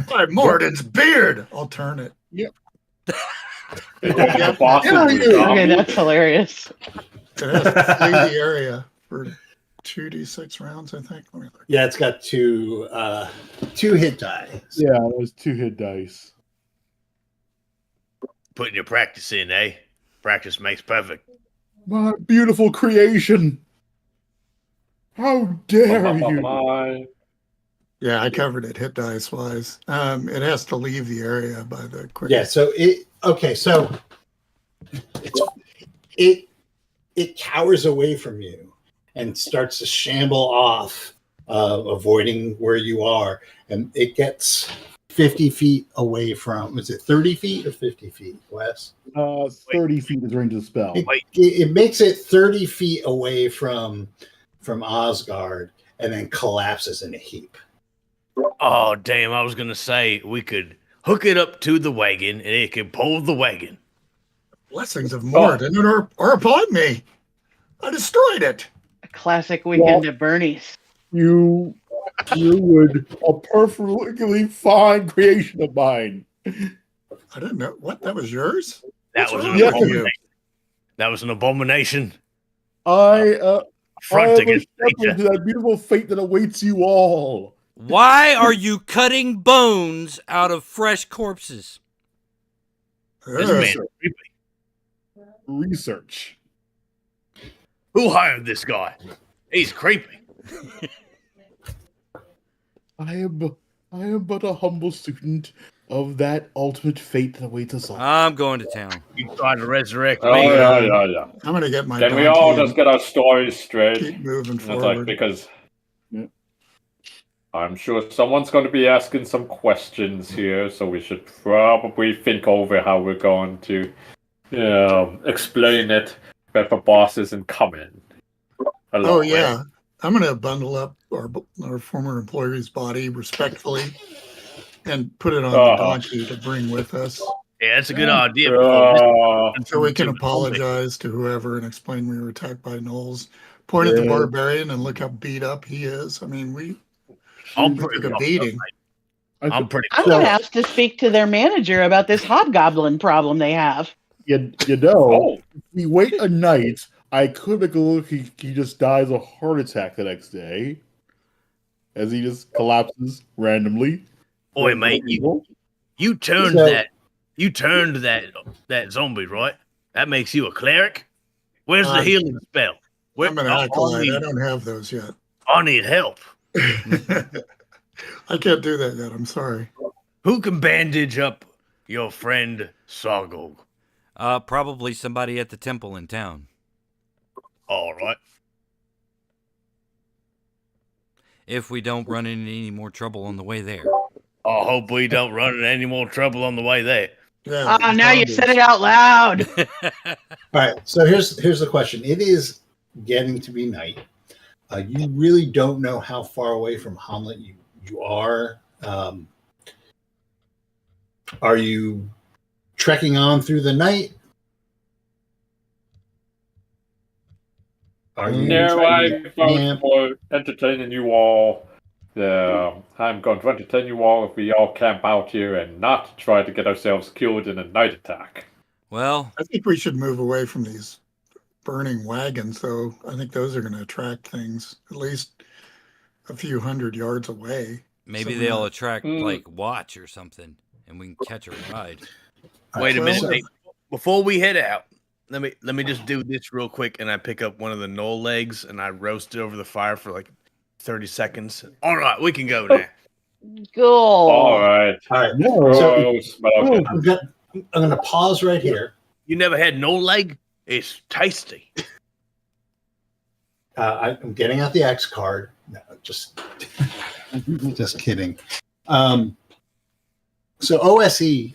By Mordin's beard! I'll turn it. The boss Yeah, is yeah. a zombie. Okay, that's hilarious. It has to flee the area for 2d6 rounds, I think. Let me look. Yeah, it's got two hit die. Yeah, those 2 hit dice. Putting your practice in, eh? Practice makes perfect. My beautiful creation. How dare you? My. Yeah, I covered it hit dice wise. It has to leave the area by the quick. Yeah, so it cowers away from you and starts to shamble off, avoiding where you are, and it gets 50 feet away from. Was it 30 feet or 50 feet, Wes? 30 feet is range of the spell. It makes it 30 feet away from Asgard and then collapses in a heap. Oh, damn. I was going to say we could hook it up to the wagon and it could pull the wagon. Blessings of Mordin are upon me. I destroyed it. A classic weekend at Bernie's. You would a perfectly fine creation of mine. I didn't know. What? That was yours? That was an Yeah. abomination. That was an abomination. I Front am a against shepherd nature. to that beautiful fate that awaits you all. Why are you cutting bones out of fresh corpses? This Ugh. man, Research. who hired this guy? He's creepy. I am but a humble student of that ultimate fate that awaits us all. I'm going to town. You tried to resurrect Oh, me. yeah. I'm gonna get my. Can we donkey all and just get our stories straight? keep moving It's like, forward? because Yeah. I'm sure someone's going to be asking some questions here, so we should probably think over how we're going to explain it that the boss isn't coming. Oh yeah, I'm gonna bundle up our former employee's body respectfully and put it on the donkey to bring with us, Yeah, that's a good idea. before so we can to- apologize to whoever and explain we were attacked by gnolls. Point at the Yeah. barbarian and look how beat up he is. I mean, we I'm took pretty a beating. I'm pretty I'm going to ask to speak to their manager about this hobgoblin problem they have. You know, Oh, if we wait a night, I could make a look. He just dies of a heart attack the next day, as he just collapses randomly. Oi, mate, you turned that zombie, right? That makes you a cleric. Where's the healing spell? I'm an acolyte. I don't have those yet. I need help. I can't do that yet. I'm sorry. Who can bandage up your friend Sargog? Probably somebody at the temple in town. All right. If we don't run into any more trouble on the way there. I hope we don't run into any more trouble on the way there. Yeah. Oh, now you said it out loud. All right. So here's the question. It is getting to be night. You really don't know how far away from Hommlet you are. Are you trekking on through the night? Are you No, trying to I'm get going camp? for entertaining you all. I'm going to entertain you all if we all camp out here and not try to get ourselves killed in a night attack. Well, I think we should move away from these burning wagons, though. I think those are going to attract things at least a few 100 yards away. maybe So they'll we're attract Mm. like watch or something, and we can catch a ride. Wait a Well, minute, mate. Before we head out, let me just do this real quick, and I pick up one of the knoll legs and I roast it over the fire for like 30 seconds. All right, we can go now. Cool. All right. All right. No. Gross, but okay. I'm gonna pause right here. You never had knoll leg? It's tasty. I'm getting out the X card. No, just kidding. So OSE,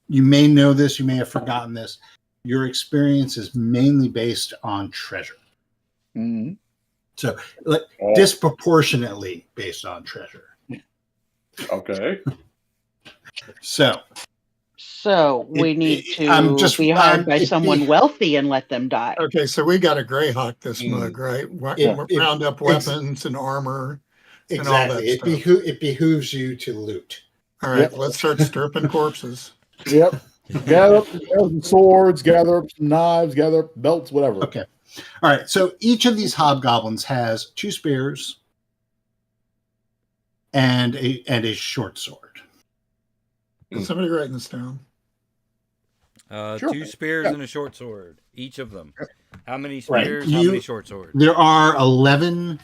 you may know this, you may have forgotten this. Your experience is mainly based on treasure. Mhm. So Oh, disproportionately based on treasure. okay. So We need to I'm just- be hired by it'd someone be- wealthy and let them die. Okay, so we got to Greyhawk this Mm. mug, right? It- Round up weapons and armor. And all that exactly. stuff. It behooves you to loot. All right, Yep. let's start stripping corpses. Yep. gather up some swords, gather up some knives, gather up belts, whatever. Okay. All right. So each of these hobgoblins has 2 spears and a short sword. Is somebody writing this down? Sure. 2 spears Yeah. and a short sword, each of them. How many Right. spears? How many short swords? There are 11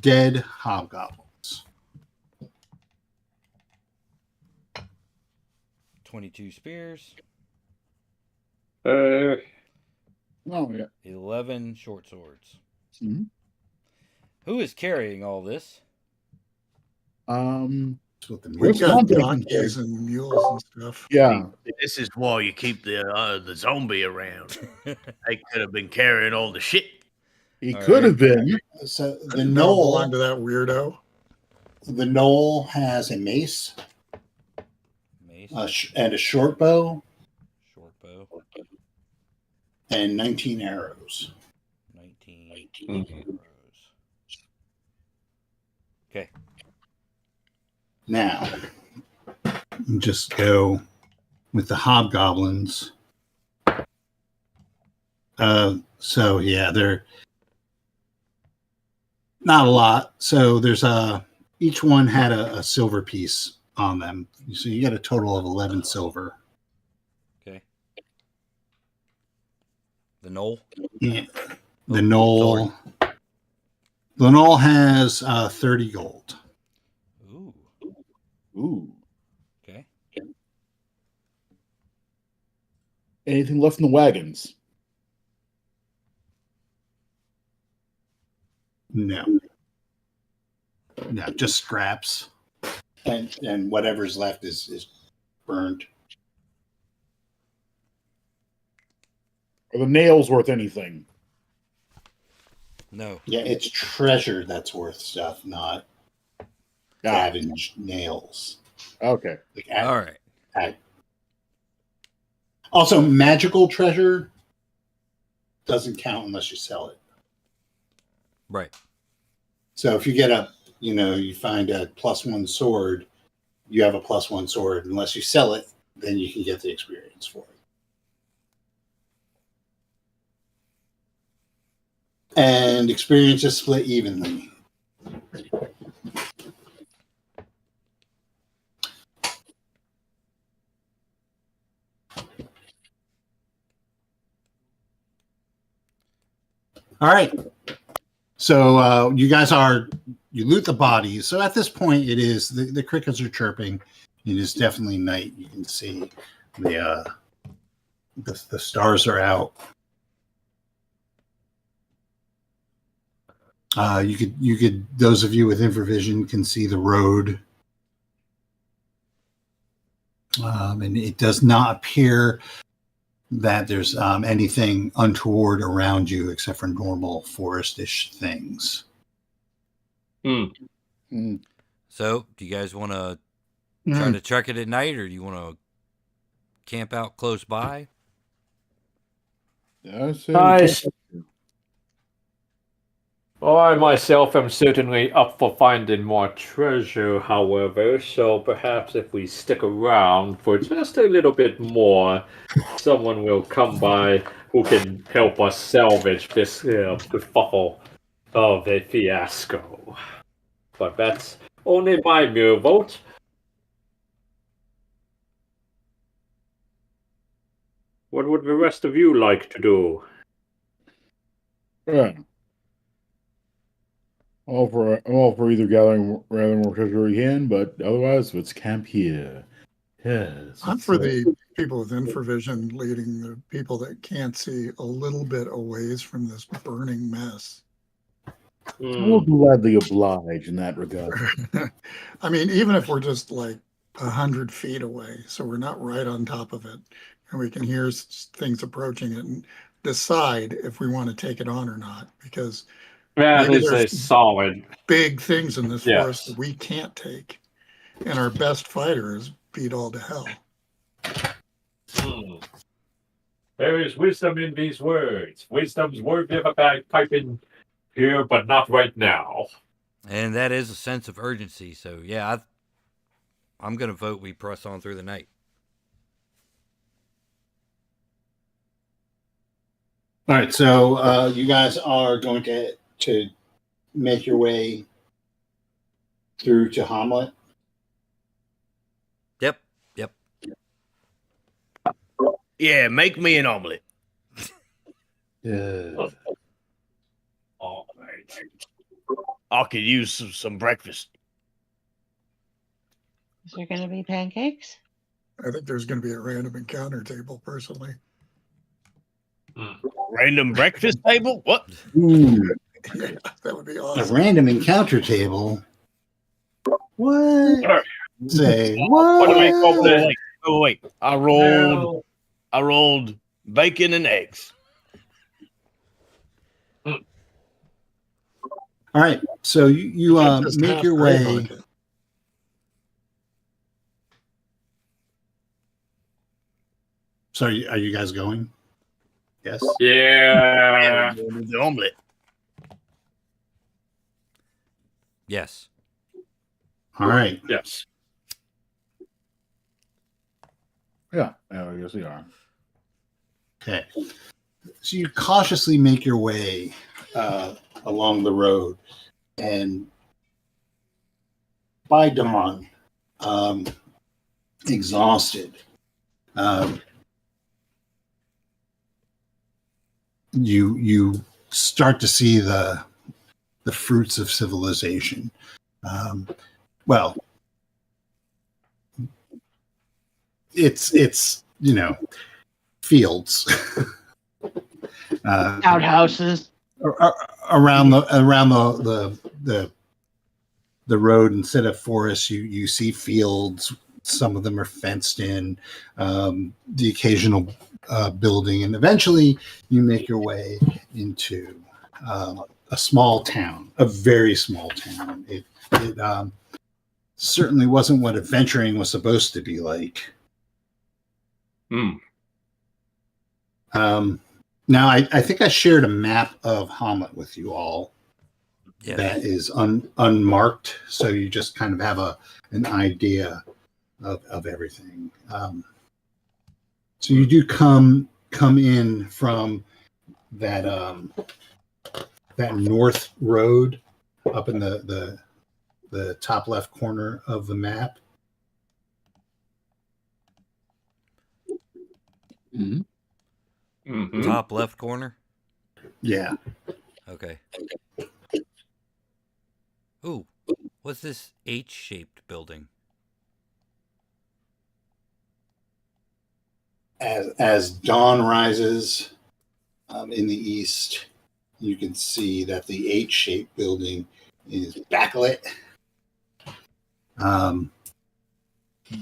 dead hobgoblins. 22 spears, Uh, Oh yeah. 11 short swords. Mhm. Who is carrying all this? That's what the We've movie- got something. donkeys and mules and stuff. Yeah. This is why you keep the zombie around. They could have been carrying all the shit. He All could right. have been. So I the didn't belong knoll, to that weirdo. has a mace Mace, and a short bow short bow, and 19 arrows. 19 Mhm. arrows. Okay. Now, just go with the hobgoblins. So yeah, they're not a lot. So there's each one had a silver piece on them. So you get a total of 11 silver. Okay. The knoll. Yeah. Oh, The knoll has 30 gold. Ooh. Ooh. Okay. Anything left in the wagons? No, just scraps, and whatever's left is burned. Are the nails worth anything? No. Yeah, it's treasure that's worth stuff, not scavenged nails. Okay. Like, All right. Also, magical treasure doesn't count unless you sell it. Right. So if you get you find a +1 sword, you have a +1 sword. Unless you sell it, then you can get the experience for it. And experience is split evenly. All right. So you guys you loot the bodies. So at this point, it is the crickets are chirping. It is definitely night. You can see the stars are out. You could those of you with infravision can see the road, and it does not appear that there's anything untoward around you except for normal forestish things. So, do you guys want to try to trek it at night, or do you want to camp out close by? Yeah, I myself am certainly up for finding more treasure, however, so perhaps if we stick around for just a little bit more, someone will come by who can help us salvage this kerfuffle of a fiasco. But that's only my mere vote. What would the rest of you like to do? Yeah. I'm all for either gathering more treasure we can, but otherwise, let's camp here. Yes. I'm for the people with infravision leading the people that can't see a little bit a ways from this burning mess. I will gladly oblige in that regard. I mean, even if we're just like 100 feet away, so we're not right on top of it, and we can hear things approaching it and decide if we want to take it on or not, because That maybe is a there's solid. big things in this Yes. forest that we can't take, and our best fighter is beat all to hell. There is wisdom in these words. Wisdom's worthy of a bagpiping here, but not right now. And that is a sense of urgency. So, yeah, I'm going to vote we press on through the night. All right, so you guys are going to make your way through to Hommlet. Yep. Yeah, make me an omelet. Yeah. All right. I could use some breakfast. Is there going to be pancakes? I think there's going to be a random encounter table, personally. Random breakfast table? What? Ooh, Yeah, that would be a awesome. random encounter table. What? What? Say What do we call what? this? Wait. I rolled bacon and eggs. All right, so you Just make half your gray way. bucket. So are you guys going? Yes. Yeah. The omelet. Yes. All right. Yes. Yeah, I guess we are. Okay. So you cautiously make your way along the road, and by dawn, exhausted, you start to see the fruits of civilization. Well, it's fields. Outhouses. Around the road, instead of forests, you see fields. Some of them are fenced in, the occasional building, and eventually you make your way into a small town, a very small town. It certainly wasn't what adventuring was supposed to be like. Now, I think I shared a map of Hommlet with you all. Yes. That is unmarked, so you just kind of have an idea of everything. So you do come in from that north road up in the top left corner of the map. Mm-hmm. Top left corner. Yeah. Okay. Ooh, what's this H-shaped building? As dawn rises in the east, you can see that the H-shaped building is backlit.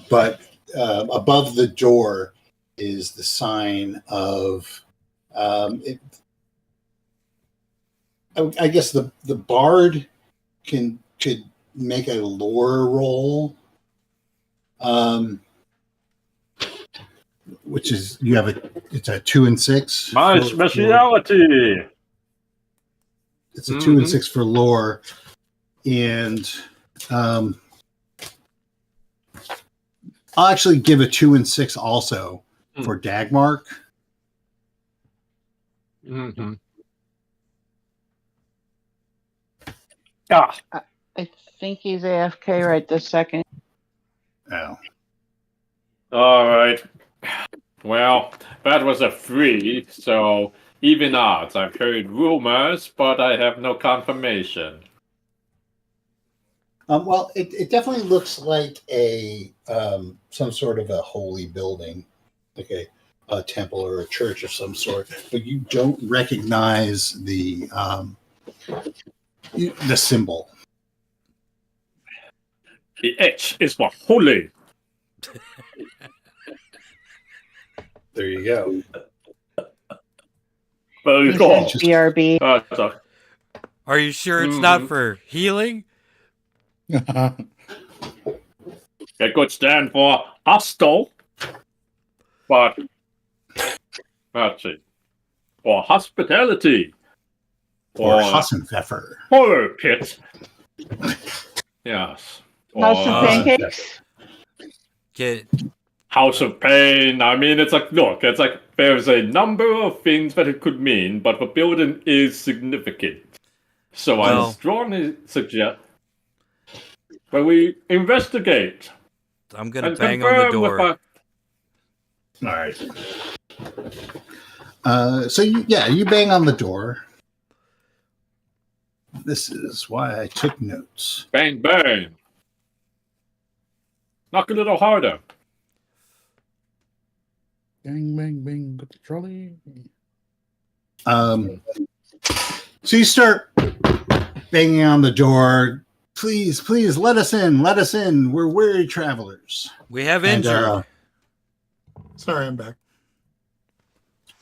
But above the door is the sign of I guess the bard could make a lore roll, which is it's a 2 and 6. My speciality. It's a 2 and 6 for lore, and I'll actually give a 2 and 6 also for Dagmark. Mm-hmm. Ah, I think he's AFK right this second. Oh. all right. Well, that was a 3, so even odds. I've heard rumors, but I have no confirmation. Well, it definitely looks like a some sort of a holy building, like a temple or a church of some sort, but you don't recognize the symbol. The H is for holy. There you go. Very He cool. says BRB. Are you sure it's not for healing? It could stand for hostile, but let's see, or hospitality, Or Hassenpfeffer. horror pit. Yes. House of Or Pancakes. House of Pain. I mean, it's like, look, it's like there's a number of things that it could mean, but the building is significant. So I strongly suggest that we investigate. I'm going to bang on the door. All right. So you bang on the door. This is why I took notes. Bang, bang. Knock a little harder. Bang, bang, bang, got the trolley. So you start banging on the door. Please, please, let us in. Let us in. We're weary travelers. We have injured. Sorry, I'm back.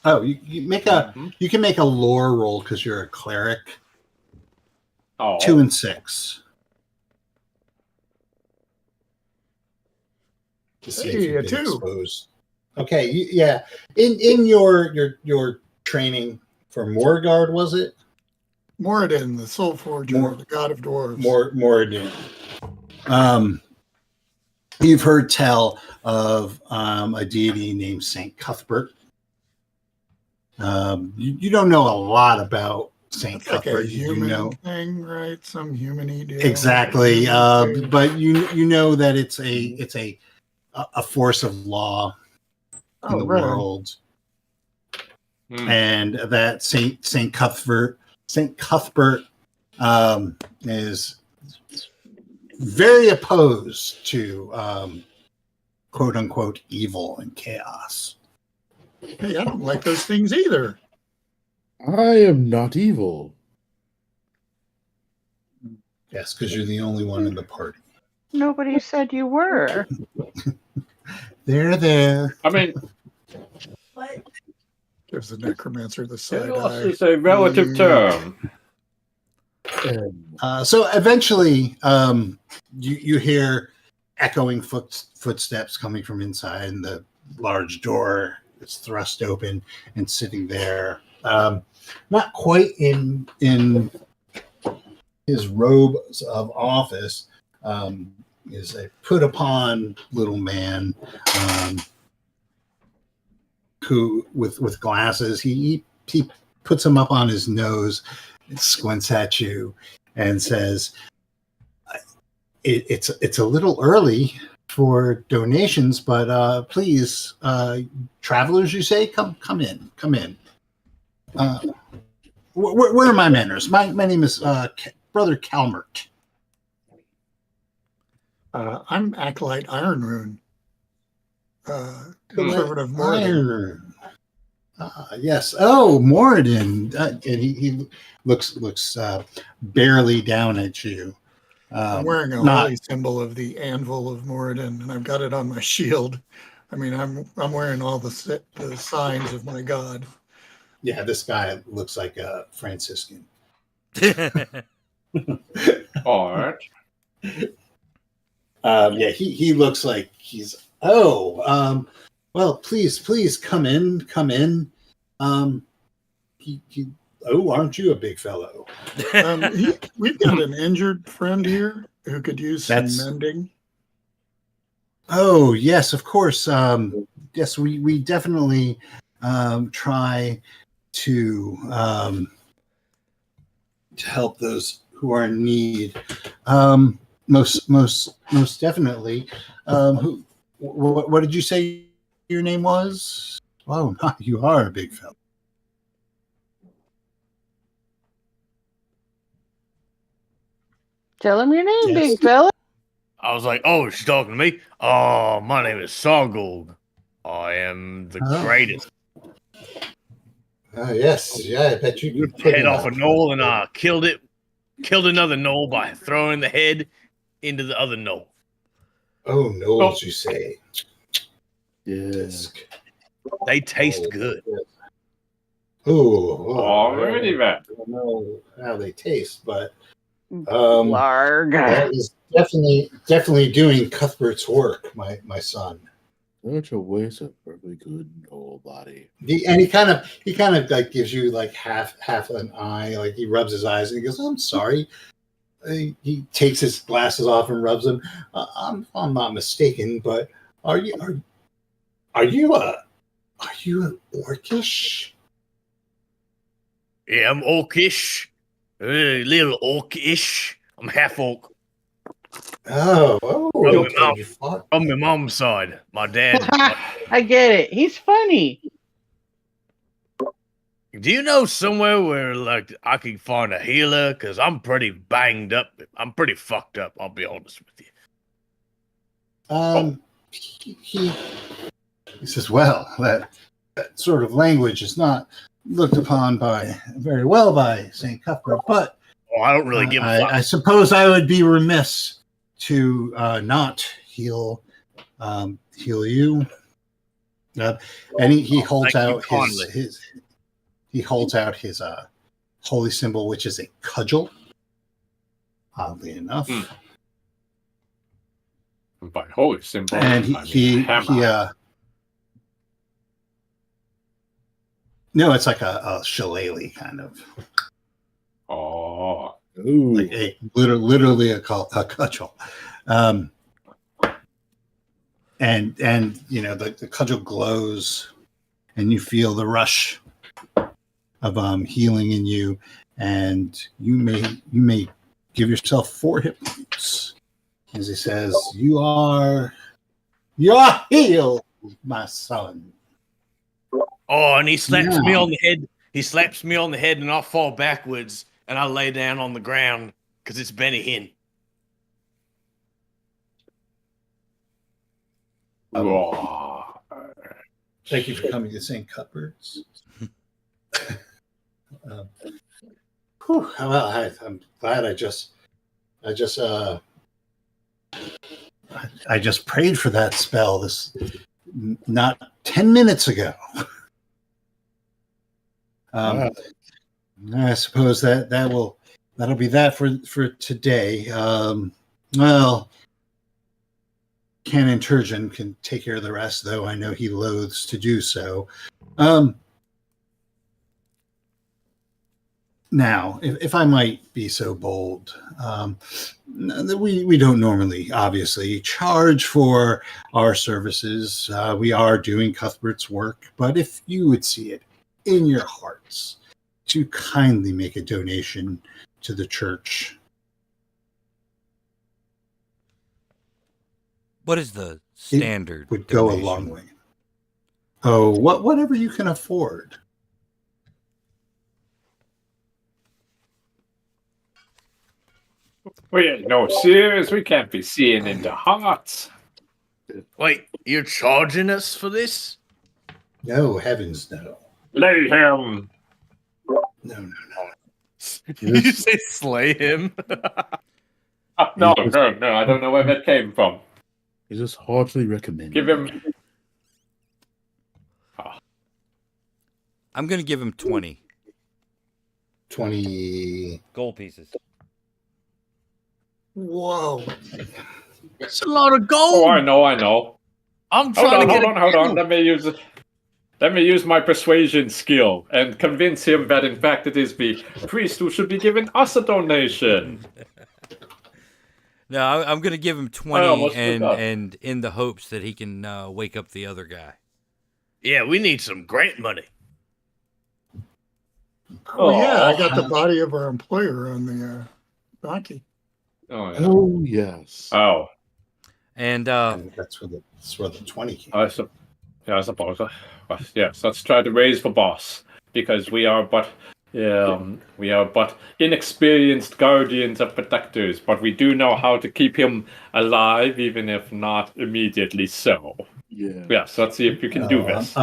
Oh, you can make a lore roll because you're a cleric. Oh. 2 and 6. To see if you've been exposed. Okay, yeah. In your training for Morgard, was it? Moradin, the Soul Forger, the god of dwarves. Moradin. You've heard tell of a deity named Saint Cuthbert. You don't know a lot about Saint Cuthbert. Like a human thing, right? Some human-y deal. Exactly, but you know that it's a force of law in the world, and that Saint Cuthbert is very opposed to quote unquote evil and chaos. Hey, I don't like those things either. I am not evil. Yes, because you're the only one in the party. Nobody said you were. There. I mean, what? Gives the necromancer the side chaos eye. is a relative term. So eventually, you hear echoing footsteps coming from inside, and the large door is thrust open, and sitting there, not quite in his robes of office, is a put upon little man who with glasses. He puts them up on his nose and squints at you and says, it's a little early for donations, but please, travelers, you say, come in. where are my manners? My name is Brother Calmert. I'm Acolyte Iron Rune. Conservative Moradin. Iron Rune. Yes. Oh, Moradin. And he looks barely down at you. I'm wearing a holy symbol of the anvil of Moradin, and I've got it on my shield. I mean, I'm wearing all the signs of my god. Yeah, this guy looks like a Franciscan. All right. Yeah, he looks like he's. Oh, well, please come in. Oh, aren't you a big fellow? We've got an injured friend here who could use some mending. Oh, yes, of course. Yes, we definitely try to help those who are in need. Most definitely. What did you say your name was? Oh, you are a big fellow. Tell him your name, Yes. big fella. I was like, oh, she's talking to me? Oh, my name is Sargog. I am the greatest. Yes. Yeah, I bet you could Head off a knoll, and I killed another knoll by throwing the head into the other knoll. Oh, knolls, you say? Yes. They taste good. Alrighty then. I don't know how they taste, but Larg. that is definitely doing Cuthbert's work, my son. Such a waste of perfectly good old body. And he kind of like gives you like half an eye, like he rubs his eyes and he goes, "I'm sorry." He takes his glasses off and rubs them. I'm not mistaken, but are you orcish? Yeah, I'm orcish. A little orcish. I'm half orc. Oh, On my mom's side. My dad. I get it. He's funny. Do you know somewhere where like I can find a healer? Because I'm pretty banged up. I'm pretty fucked up. I'll be honest with you. He says, "Well, that sort of language is not looked upon very well by St. Cuthbert, but I don't really give a fuck. I suppose I would be remiss to not heal you." And he holds out his holy symbol, which is a cudgel. Oddly enough, By holy symbol, and he no, it's like a shillelagh kind of. Oh, like literally a cudgel, and you know the cudgel glows, and you feel the rush of healing in you, and you may give yourself 4 hit points, as he says, "You are healed, my son." Oh, and he slaps me on the head. He slaps me on the head, and I fall backwards, and I lay down on the ground because it's Benny Hinn. Thank you for coming to St. Cuthbert's. Well, I'm glad I just prayed for that spell not 10 minutes ago. I suppose that'll be that for today. Well, Canon Turgeon can take care of the rest, though I know he loathes to do so. Now, if I might be so bold, we don't normally, obviously, charge for our services. We are doing Cuthbert's work, but if you would see it in your hearts to kindly make a donation to the church. What is the standard? It would go a long way. Oh, whatever you can afford. No, serious. We can't be seeing into hearts. Wait, you're charging us for this? No, heavens, no. Lay him. No. You say slay him? No. I don't know where that came from. He just heartily recommend. Give him. I'm going to give him 20 20. gold pieces. Whoa. That's a lot of gold. Oh, I know. I'm trying to get Hold on. Let me use my persuasion skill and convince him that in fact it is the priest who should be giving us a donation. No, I'm going to give him 20 and in the hopes that he can wake up the other guy. Yeah, we need some grant money. Oh, yeah, I got the body of our employer on the donkey. Oh, yeah. Oh yes. Oh. And That's where the 20 came. I suppose. Yes, let's try to raise the boss because we are but inexperienced guardians of protectors, but we do know how to keep him alive, even if not immediately so. Yeah. Yes, let's see if you can do this.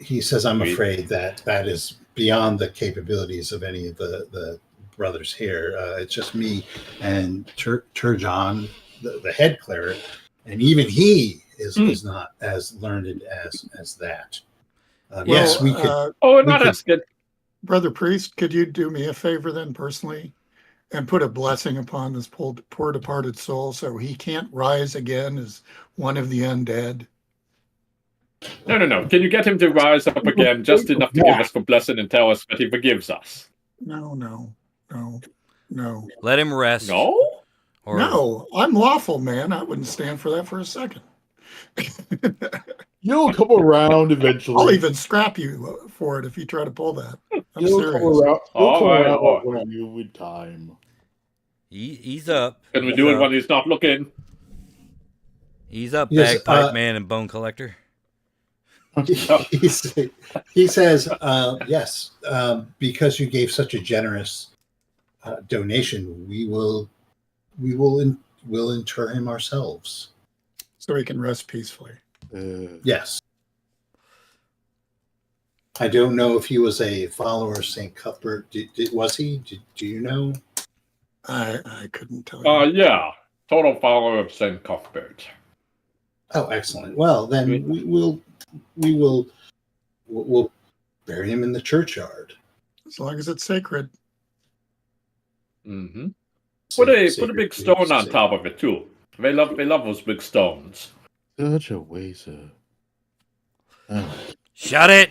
He says, I'm afraid that is beyond the capabilities of any of the brothers here. It's just me and Turjon, the head cleric, and even he is not as learned as that. Yes, we could. Not as good. Brother Priest, could you do me a favor then personally and put a blessing upon this poor departed soul so he can't rise again as one of the undead? No. Can you get him to rise up again just enough to give us the blessing and tell us that he forgives us? No. let him rest. No? No, I'm lawful, man. I wouldn't stand for that for a second. You'll come around eventually. I'll even scrap you for it if you try to pull that. I'm You'll serious. come around. All right. When you with time. He's up. Can we do it when he's not looking? He's up, Yes, bagpipe man and bone collector. He says, yes, because you gave such a generous donation, we'll inter him ourselves. So he can rest peacefully. Yes. I don't know if he was a follower of St. Cuthbert. Was he? Do you know? I couldn't tell you. Yeah. Total follower of St. Cuthbert. Oh, excellent. Well, then we'll bury him in the churchyard. As long as it's sacred. Mm-hmm. Put a big stone on top of it too. They love those big stones. Such a waste of. Oh. Shut it.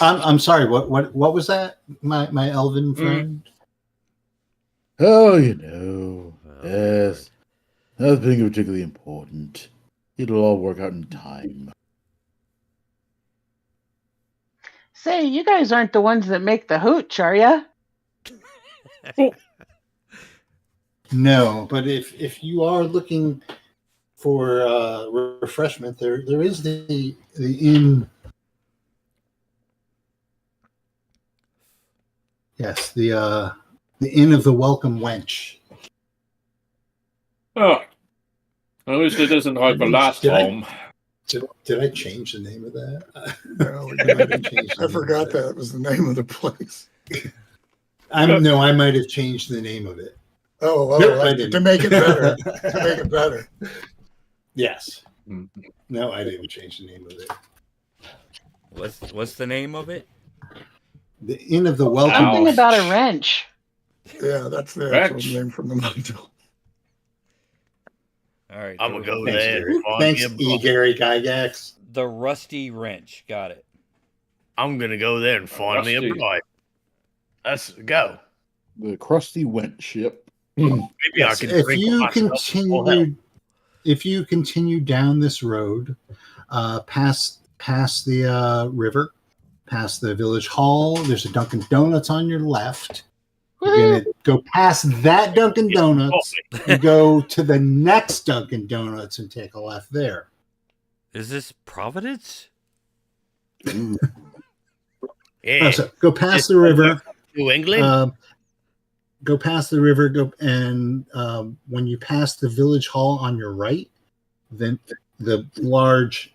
I'm sorry. What was that? My elven friend. Oh, yes. Nothing particularly important. It'll all work out in time. Say, you guys aren't the ones that make the hooch, are ya? No, but if you are looking for refreshment, there is the inn. Yes, the inn of the Welcome Wench. Oh, at least it isn't like the last home. Did I change the name of that? No, I forgot that was the name of the place. I might have changed the name of it. To make it better. To make it better. Yes. No, I didn't change the name of it. What's the name of it? The Inn of the Welcome. Something about a wrench. Yeah, that's the actual name from the module. All right. I'm gonna go Thanks, there. Gary. Thanks, E. Gary Gygax. The Rusty Wrench. Got it. I'm gonna go there and find me a bride. Let's go. The crusty wench ship. Maybe I can. If you continue down this road, past the river, past the village hall, there's a Dunkin' Donuts on your left. You're gonna go past that Dunkin' Donuts and go to the next Dunkin' Donuts and take a left there. Is this Providence? Yeah. So go past the river. New England. go past the river. When you pass the village hall on your right, then the large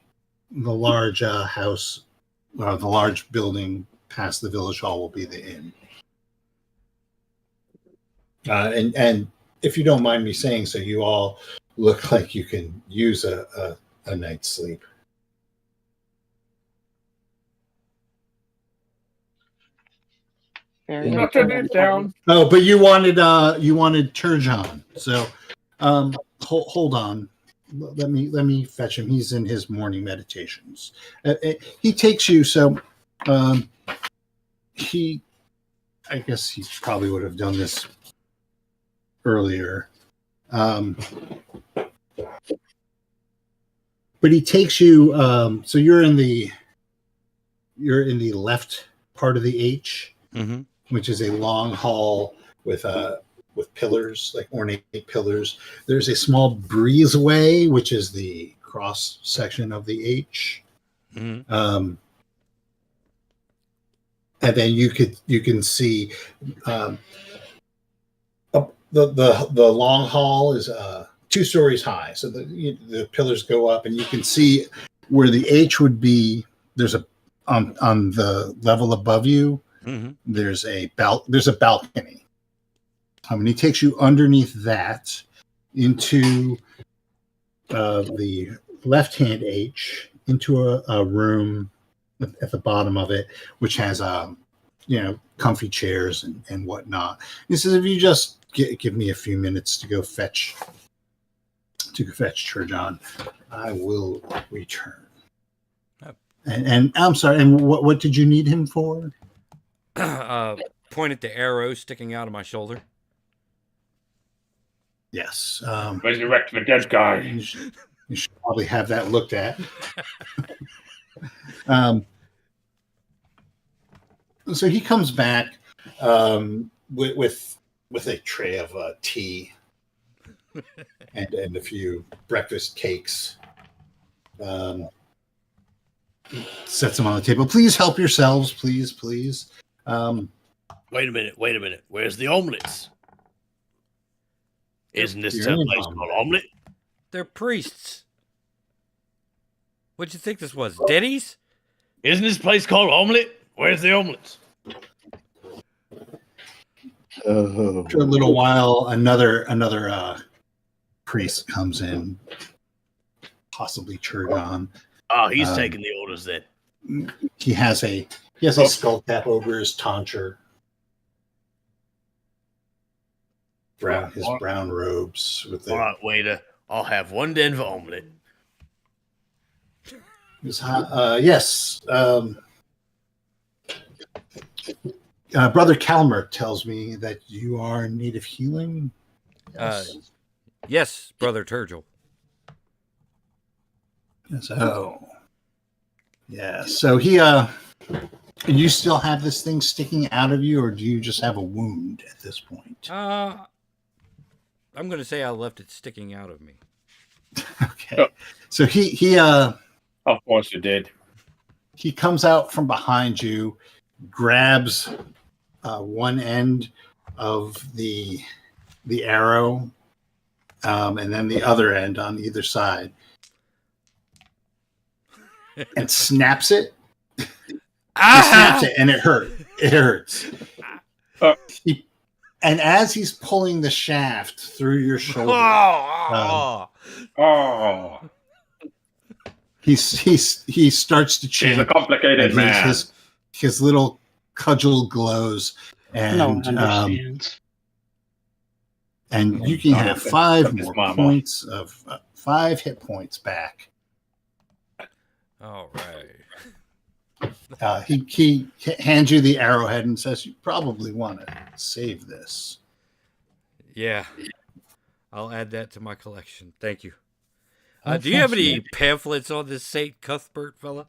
house, the large building past the village hall will be the inn. And if you don't mind me saying so, you all look like you can use a night's sleep. Very Nothing important. is down. Oh, but you wanted Turjan. So hold on. Let me fetch him. He's in his morning meditations. He takes you. So I guess he probably would have done this earlier. But he takes you. So you're in the left part of the H, which is a long hall with pillars, like ornate pillars. There's a small breezeway, which is the cross section of the H. And then you can see the long hall is 2 stories high. So the pillars go up, and you can see where the H would be. There's on the level above you. There's a balcony. And he takes you underneath that into the left-hand H into a room at the bottom of it, which has comfy chairs and whatnot. He says, if you just give me a few minutes to go fetch Turjan, I will return. And I'm sorry. And what did you need him for? Point at the arrow sticking out of my shoulder. Yes. Resurrect the dead guy. You should probably have that looked at. So he comes back with a tray of tea and a few breakfast cakes. Sets them on the table. Please help yourselves, please. Wait a minute. Where's the omelets? Isn't this You're a in place Hommlet. called Hommlet? They're priests. What'd you think this was? Denny's? Isn't this place called Hommlet? Where's the omelets? After a little while, another priest comes in, possibly Turgon. Oh, he's taking the orders then. He has a skull cap over his tonsure. His brown robes with the. All right, waiter. I'll have 1 Denver omelet. Yes. Brother Calmer tells me that you are in need of healing. Yes. Yes, Brother Turgel. So, yeah. So he, you still have this thing sticking out of you, or do you just have a wound at this point? I'm going to say I left it sticking out of me. Okay. So he Of course you did. he comes out from behind you, grabs one end of the arrow, and then the other end on either side, and snaps it. He snaps it, and it hurts. And as he's pulling the shaft through your shoulder, he starts to change. He's a complicated man. His little cudgel glows, and No one understands. and you can have 5 more mama. points of 5 hit points back. All right. He hands you the arrowhead and says, "You probably want to save this." Yeah. I'll add that to my collection. Thank you. Oh, Do you have thanks, any man. pamphlets on this Saint Cuthbert fella?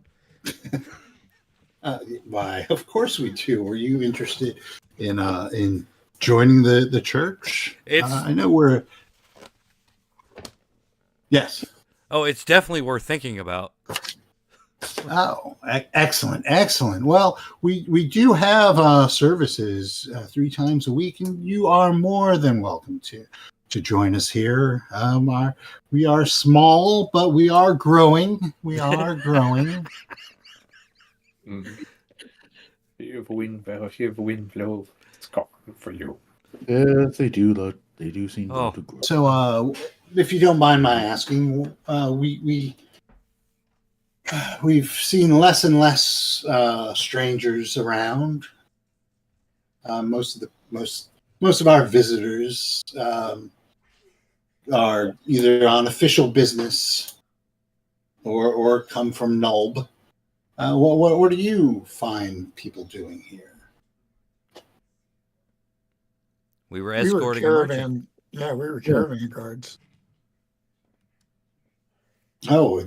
Why? Of course we do. Were you interested in joining the church? I know we're. Yes. Oh, it's definitely worth thinking about. Oh, excellent, excellent. Well, we do have services 3 times a week, and you are more than welcome to join us here. We are small, but we are growing. We are growing. If wind blows, it's coming for you. Yes, they do. They do seem Oh. to grow. So, if you don't mind my asking, we've seen less and less strangers around. Most of our visitors are either on official business or come from Nulb. What do you find people doing here? We were We were escorting a merchant. caravan. Yeah, we were caravan guards. Oh,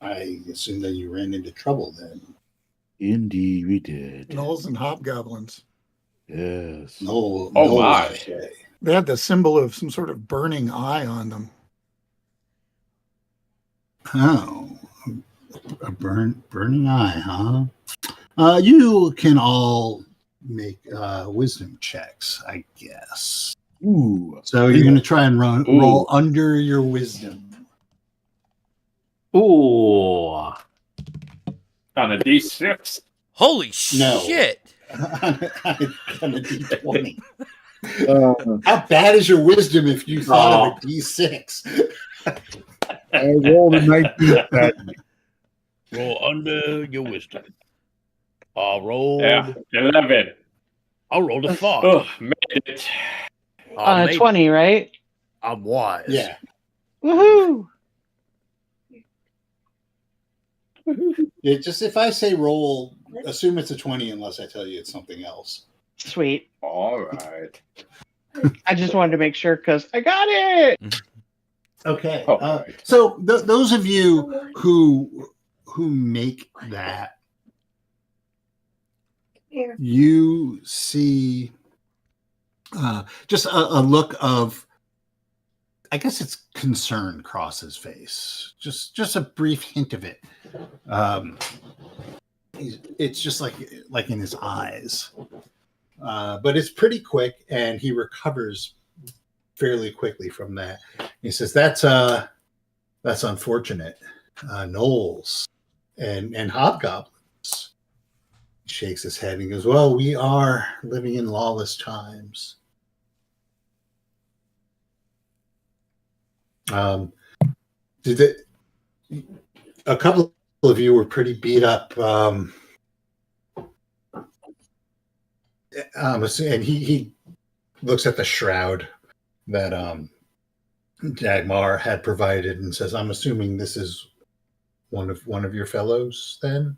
I assume that you ran into trouble then. Indeed, we did. Gnolls and hobgoblins. Yes. No, Oh, no, my. okay. They had the symbol of some sort of burning eye on them. Oh, a burning eye, huh? You can all make wisdom checks, I guess. Ooh. So you're going to try and roll under your wisdom. Ooh. On a D6. Holy No. shit! On a D20. Uh, How bad is your wisdom if you thought of a D6? I rolled a 19. Roll under your wisdom. I rolled. Yeah, 11. I rolled a 5. Oh, made it. I made 20, right? I'm wise. Yeah. Woohoo! Yeah, just if I say roll, assume it's a 20 unless I tell you it's something else. Sweet. All right. I just wanted to make sure because I got it. Okay. All right. So those of you who make that, you see just a look of, I guess it's concern cross his face. Just a brief hint of it. It's just like in his eyes. But it's pretty quick, and he recovers fairly quickly from that. He says, "That's unfortunate. Knolls and hobgoblins." He shakes his head and goes, "Well, we are living in lawless times." A couple of you were pretty beat up. And he looks at the shroud that Dagmar had provided and says, "I'm assuming this is one of your fellows, then."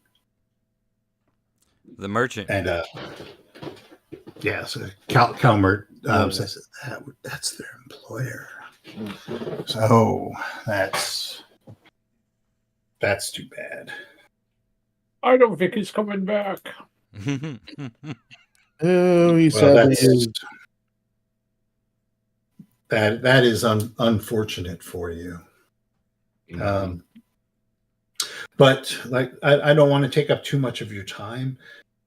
The merchant. And yeah, so Calmert says that's their employer. So that's too bad. I don't think he's coming back. Oh, he Well, said that is unfortunate for you. But like I don't want to take up too much of your time.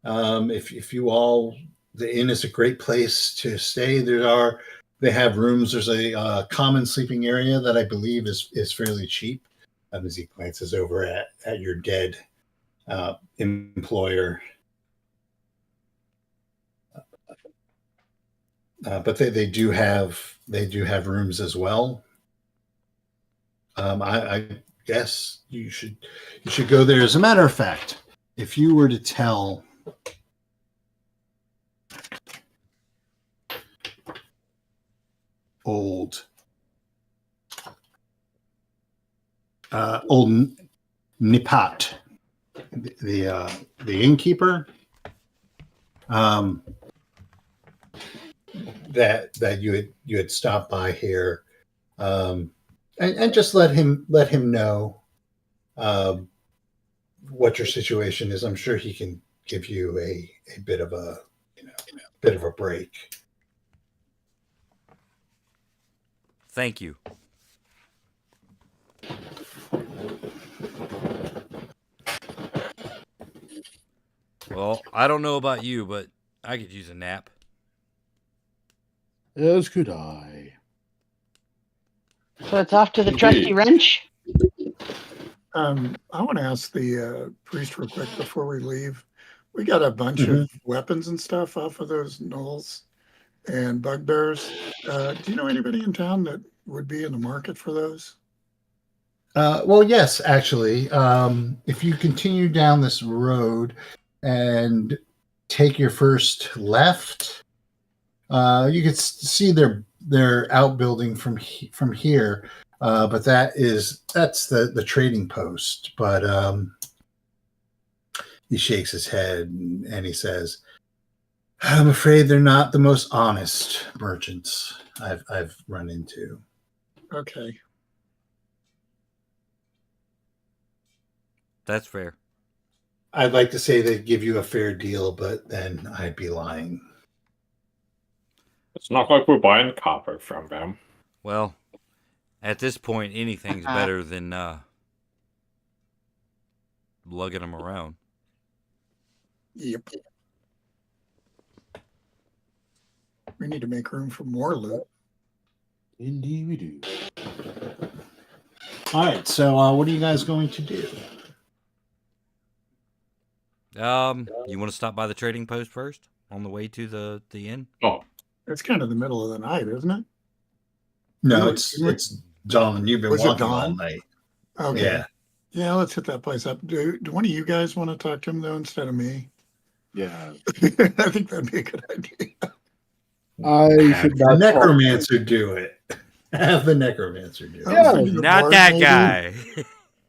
If you all, the inn is a great place to stay. They have rooms. There's a common sleeping area that I believe is fairly cheap. As he glances over at your dead employer. But they do have rooms as well. I guess you should go there. As a matter of fact, if you were to tell old Nipat, the innkeeper, that you had stopped by here, and just let him know what your situation is. I'm sure he can give you a bit of a break. Thank you. I don't know about you, but I could use a nap. As could I. So it's off to the Indeed. trusty wrench. I want to ask the priest real quick before we leave. We got a bunch of weapons and stuff off of those gnolls and bugbears. Do you know anybody in town that would be in the market for those? Well, yes, actually. If you continue down this road and take your first left, you can see their outbuilding from here. But that's the trading post. But he shakes his head and he says, "I'm afraid they're not the most honest merchants I've run into." Okay. That's fair. I'd like to say they'd give you a fair deal, but then I'd be lying. It's not like we're buying copper from them. Well, at this point, anything's better than lugging them around. Yep. We need to make room for more loot. Indeed we do. All right, so what are you guys going to do? You want to stop by the trading post first on the way to the inn? Oh, It's kind of the middle of the night, isn't it? No, it's dawn. You've been Was it walking all dawn? night. Okay. Yeah. Yeah, let's hit that place up. Do one of you guys want to talk to him, though, instead of me? Yeah. I think that'd be a good idea. I Have should the not necromancer do it. Have the necromancer do it. I was Yeah, thinking the Not bard, that maybe. guy.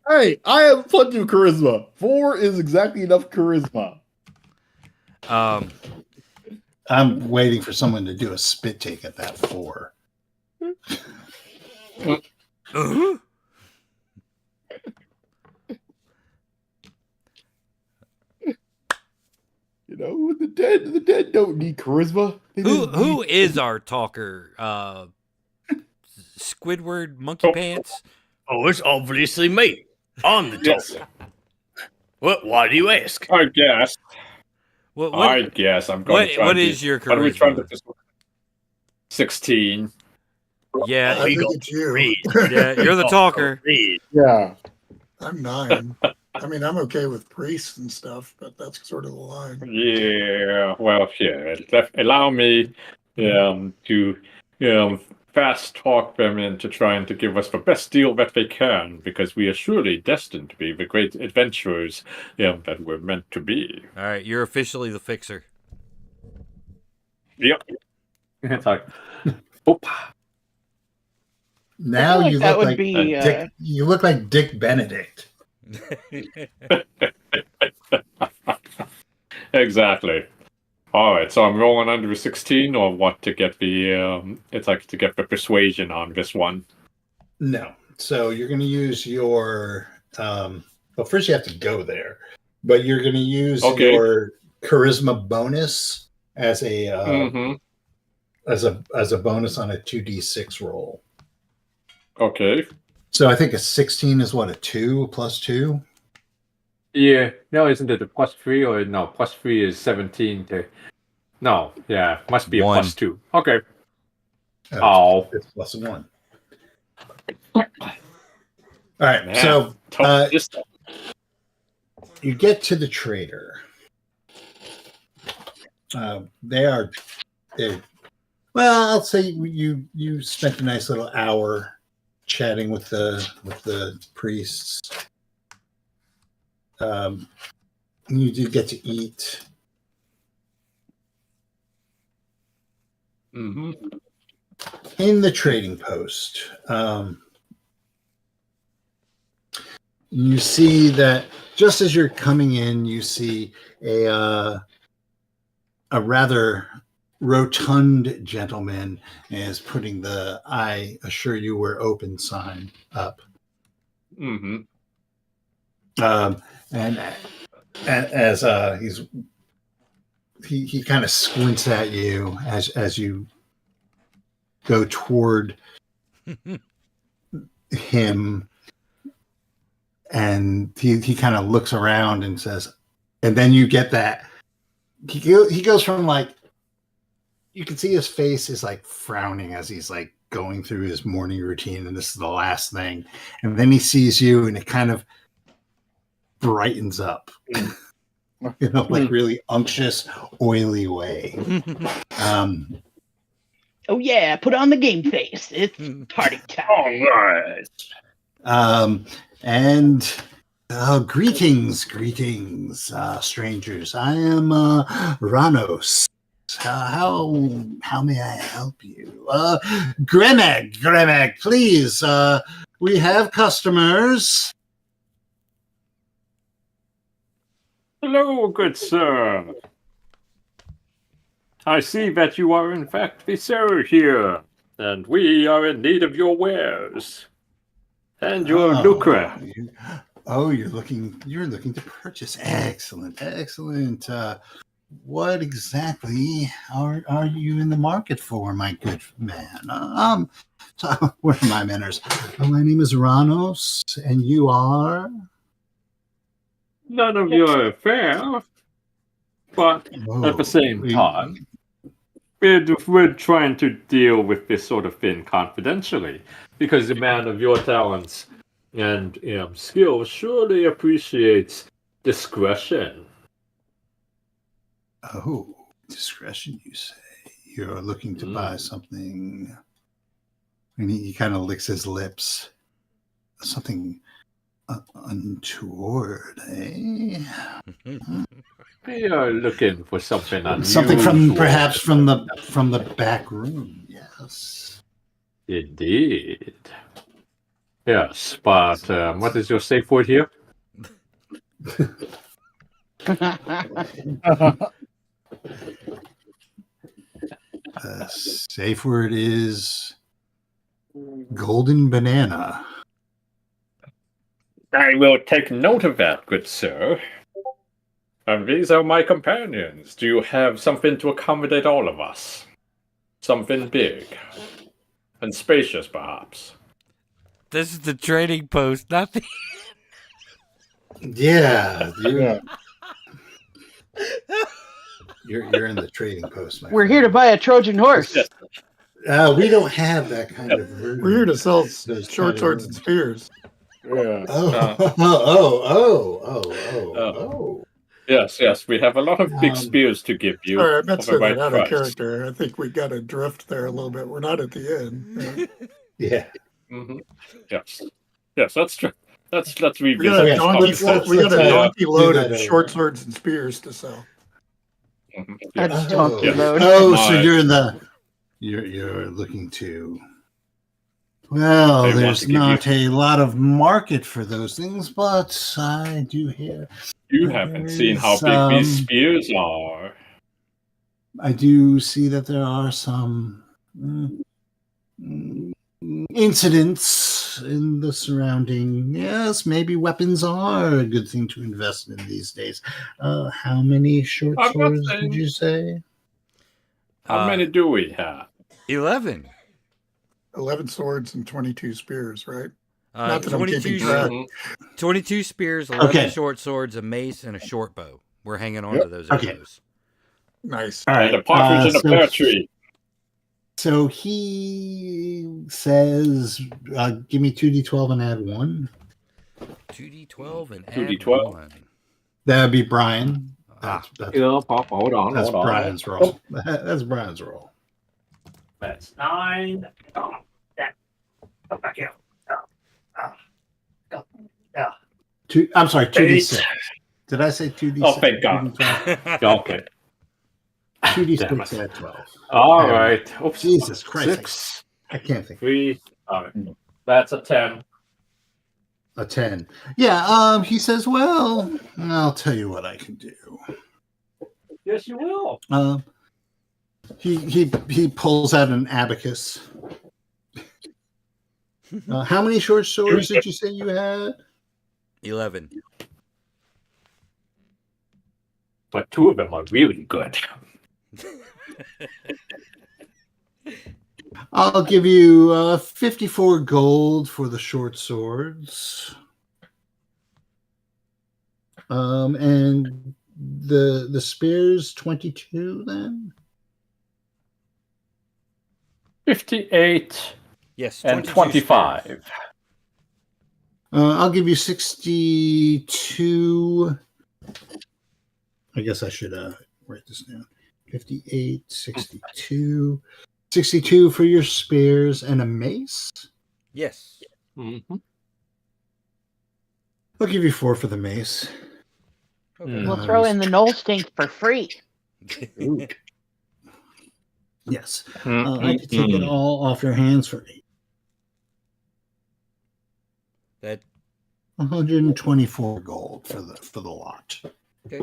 Hey, I have plenty of charisma. 4 is exactly enough charisma. I'm waiting for someone to do a spit take at that 4. Uh-huh. You know, the dead don't need charisma. They just Who need- is our talker? Squidward Monkey Pants? Oh, it's obviously me. I'm the yes. doctor. What? Why do you ask? I guess. What I guess I'm going to try what and is your What are we trying to charisma? do? 16. Yeah, I we think got it's you. Read. yeah, you're the talker. Read. Yeah. I'm 9. I mean, I'm okay with priests and stuff, but that's sort of the line. Yeah, well, yeah. Allow me to fast talk them into trying to give us the best deal that they can, because we are surely destined to be the great adventurers that we're meant to be. All right, you're officially the fixer. Yep. It's like, Now I feel you that look would like be Dick. You look like Dick Benedict. Exactly. All right, so I'm rolling under a 16 or what to get the it's like to get the persuasion on this one. No. So you're going to use your. Well, first you have to go there, but you're going to use Okay. your charisma bonus as a Mm-hmm. as a bonus on a 2d6 roll. Okay. So I think a 16 is what, a 2 plus 2? yeah, no, isn't it a +3 or no? +3 is 17 to. No, yeah, must be a One. +2. Okay. Oh, Oh, it's plus 1. All right. Man. So Just you get to the trader. They're well, I'll say you spent a nice little hour chatting with the priests. You did get to eat. mm-hmm. In the trading post, you see that just as you're coming in, you see a rather rotund gentleman is putting the "I assure you we're open" sign up. Mm-hmm. And as he kind of squints at you as you go toward him, and he kind of looks around and says, and then you get that he goes from like, you can see his face is like frowning as he's like going through his morning routine, and this is the last thing. And then he sees you, and it kind of brightens up, like really unctuous, oily way. Oh yeah, put on the game face. It's party time. All right. And greetings, strangers. I am Ranos. How may I help you? Gremeg, please. We have customers. Hello, good sir. I see that you are in fact the seller here, and we are in need of your wares and your lucre. You're looking to purchase. Excellent. What exactly are you in the market for, my good man? What are my manners? My name is Ranos, and you are? None of your affair, but at the same time, we're trying to deal with this sort of thing confidentially, because a man of your talents and skill surely appreciates discretion. Oh, discretion, you say? You're looking to buy something, and he kind of licks his lips. Something untoward, eh? We are looking for something unusual. Something from the back room. Yes, Indeed. Yes, but what is your safe word here? Safe word is golden banana. I will take note of that, good sir. And these are my companions. Do you have something to accommodate all of us? Something big and spacious, perhaps. This is the trading post, not the. Yeah, you're in the trading post. We're here to buy a Trojan horse. We don't have that kind of room. We're here to sell short swords and spears. Yeah. Yes. We have a lot of big spears to give you. Sorry, I meant to say that out of price. character. I think we got a drift there a little bit. We're not at the end. Yeah. Mm-hmm. Yes. Let's revisit. We got a donkey load of that short swords and spears to sell. Mhm. That's donkey load. So you're looking to. Well, They want there's to give not a lot of market for those things, but I do hear. You haven't seen how big these spears are. I do see that there are some incidents in the surrounding. Yes, maybe weapons are a good thing to invest in these days. How many short I'm not swords saying- did you say? How many do we have? 11. 11 swords and 22 spears, right? Uh, Not that I'm 22, keeping track. 22 spears, 11 Okay. short swords, a mace, and a short bow. We're hanging on to those Okay. arrows. Nice. All And a partridge in a pear tree. So he says, give me 2d12 and add 1. 2d12 and add 2d12. 1. That would be Brian. That's Hold on. Brian's roll. That's Brian's roll. That's 9. Oh, back here. I'm sorry, 2d6. Did I say 2d6? Oh, thank God. 2d12? Okay. 2d6 add 12. All right. Oops. Jesus Christ. 6, I can't think. 3. All right. That's a 10. A 10. Yeah, he says, well, I'll tell you what I can do. Yes, you will. He pulls out an abacus. How many short swords did you say you had? 11. But 2 of them are really good. I'll give you 54 gold for the short swords. And the spears 22 then? 58 Yes, and 22 spears. 25. I'll give you 62. I guess I should write this down. 58, 62. 62 for your spears and a mace. Yes. Mm-hmm. I'll give you 4 for the mace. Okay. We'll throw in the knoll stink for free. Yes. I could take it all off your hands for 8. That 124 gold for the lot. okay.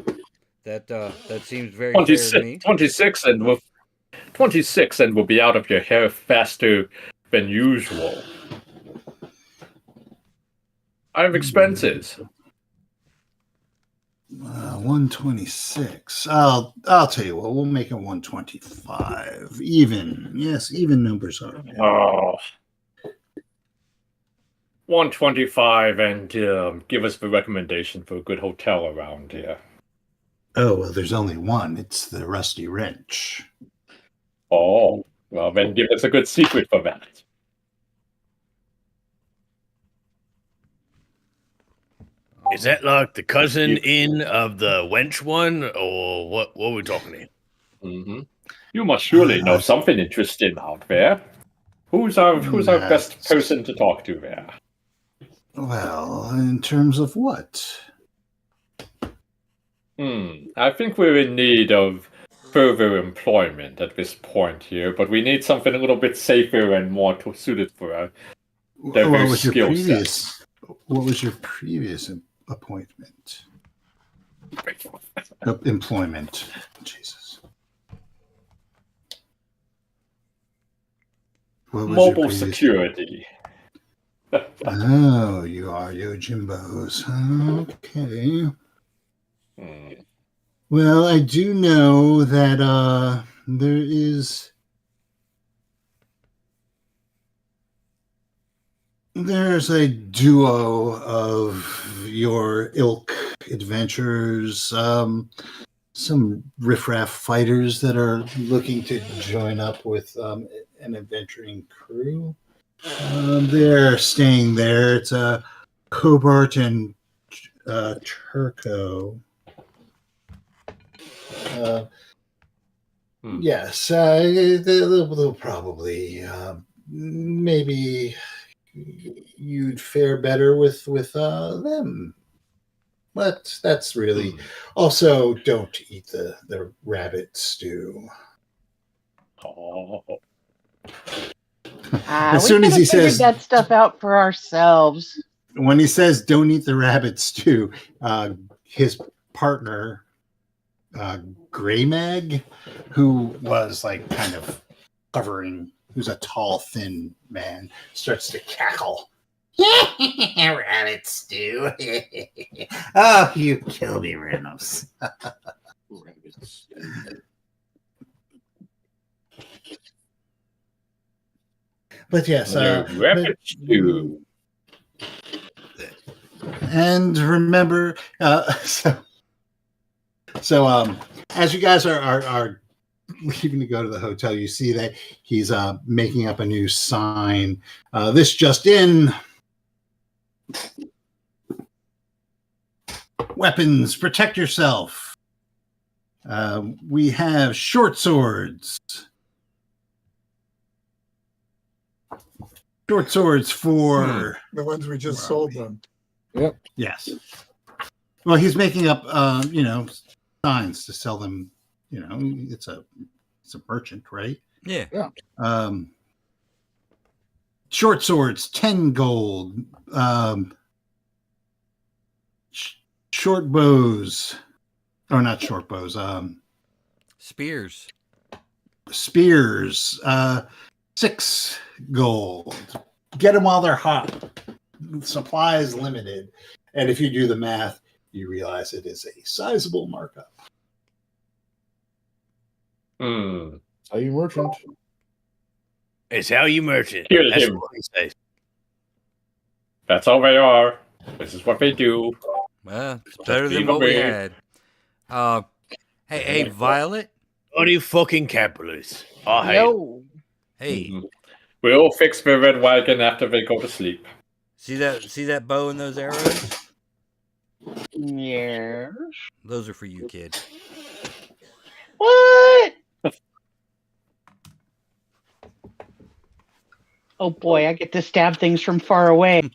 That seems very fair to me. 26 and will be out of your hair faster than usual. I have expenses. 126. I'll tell you what. We'll make it 125. Even. Yes, even numbers are. Oh. 125 and give us the recommendation for a good hotel around here. Oh, well, there's only one. It's the Rusty Wrench. Oh, well, then give us a good secret for that. Is that like the cousin in of the wench one, or what are we talking here? Mm-hmm. You must surely know something interesting out there. Who's our best person to talk to there? Well, in terms of what? I think we're in need of further employment at this point here, but we need something a little bit safer and more suited for our diverse skill set. What was your previous appointment? Employment. Jesus. Mobile security. Oh, you are Yojimbos. Okay. Well, I do know that there's a duo of your ilk adventurers, some riffraff fighters that are looking to join up with an adventuring crew. They're staying there. It's Cobart and Turco. Yes, they'll probably maybe you'd fare better with them. But that's really also don't eat the rabbit stew. Oh. As soon as he says that stuff out for ourselves. When he says don't eat the rabbit stew, his partner Gray Mag, who was like kind of hovering, who's a tall, thin man, starts to cackle. Rabbit stew. Oh, you kill me, Reynolds. But yes, rabbit stew. And remember, so as you guys are leaving to go to the hotel, you see that he's making up a new sign. This just in. Weapons, protect yourself. We have short swords. Short swords for the ones we just sold them. Yep. Yes. Well, he's making up, signs to sell them. It's a merchant, right? Yeah. Short swords, 10 gold. Short bows, or not short bows. Spears. Spears, 6 gold. Get them while they're hot. Supply is limited, and if you do the math, you realize it is a sizable markup. How you merchant? It's how you merchant. Here's That's him. what he says. That's all they are. This is what they do. Well, it's better being than what we aware. had. Hey, Violet. Bloody fucking capitalists. I hate 'em. Yo. Hey, We'll fix the red wagon after they go to sleep. see that bow and those arrows? Yes. Those are for you, kid. What? Oh boy, I get to stab things from far away.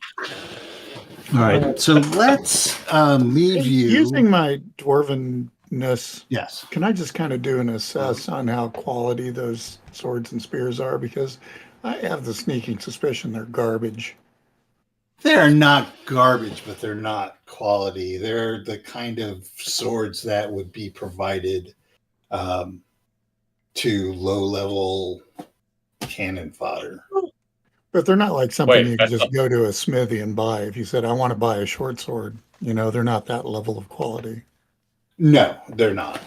All right, so let's leave you. Using my dwarvenness, Yes. can I just kind of do an assess on how quality those swords and spears are? Because I have the sneaking suspicion they're garbage. They're not garbage, but they're not quality. They're the kind of swords that would be provided to low-level cannon fodder. But they're not like something Wait, you can that's just go to a smithy and buy. If you said, I want to buy a short sword, they're not that level of quality. No, they're not.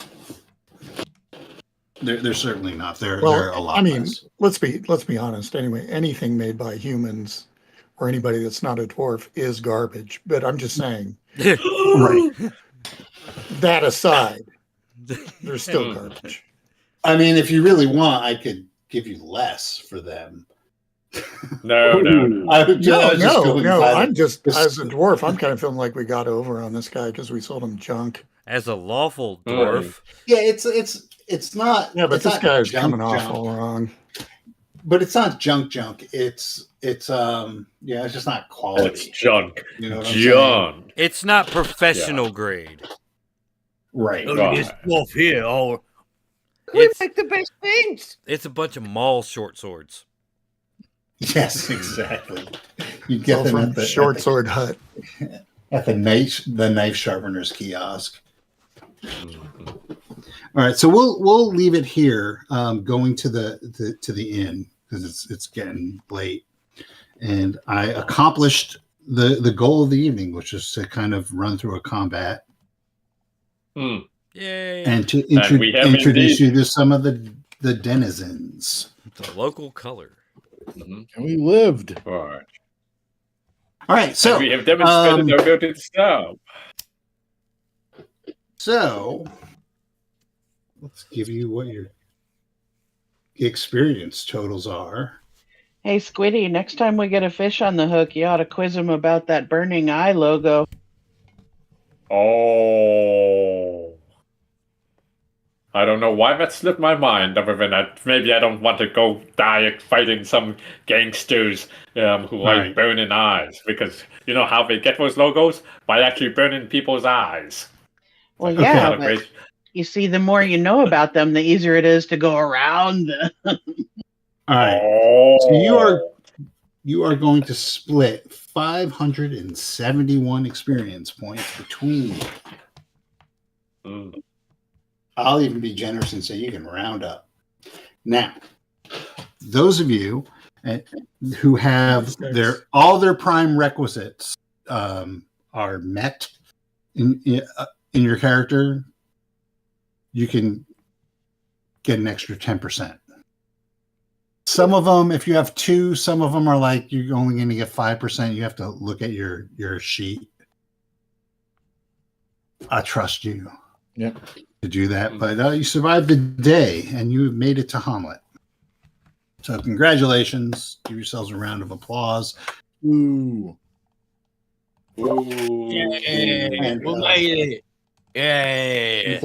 They're certainly not. They're a lot less. let's be honest. Anyway, anything made by humans or anybody that's not a dwarf is garbage. But I'm just saying, Right. that aside, they're still garbage. I mean, if you really want, I could give you less for them. No. I'm just as a dwarf. I'm kind of feeling like we got over on this guy because we sold him junk. As a lawful dwarf. Yeah, it's not. Yeah, but it's this not guy's junk, coming off junk. all wrong. But it's not junk. It's it's just not quality. It's junk. You know what I'm saying? Junk. It's not professional grade. Right. Look at this stuff here. Oh, we It's make the best things. it's a bunch of mall short swords. Yes, exactly. You All get them from at the Short Sword Hut. at the knife sharpener's kiosk. All right, so we'll leave it here. Going to the inn because it's getting late, and I accomplished the goal of the evening, which is to kind of run through a combat Yay. and to And we have introduce indeed. you to some of the denizens. The local color. And we lived. All right. All right, so And we have demonstrated our ability to stab. So let's give you what your experience totals are. Hey, Squiddy, next time we get a fish on the hook, you ought to quiz him about that burning eye logo. Oh. I don't know why that slipped my mind, other than that maybe I don't want to go die fighting some gangsters who like Right. burning eyes. Because you know how they get those logos? By actually burning people's eyes. Well, Like, yeah, not a but great- you see, the more you know about them, the easier it is to go around them. All right. Oh. So you are going to split 571 experience points between you. Mm. I'll even be generous and say you can round up. Now, those of you who have all their prime requisites are met in your character, you can get an extra 10%. Some of them, if you have two, some of them are like you're only going to get 5%. You have to look at your sheet. I trust you. Yep. To do that, but you survived the day and you made it to Hommlet. So congratulations! Give yourselves a round of applause. Ooh. Ooh. Yeah, And, we made it. Yeah. thanks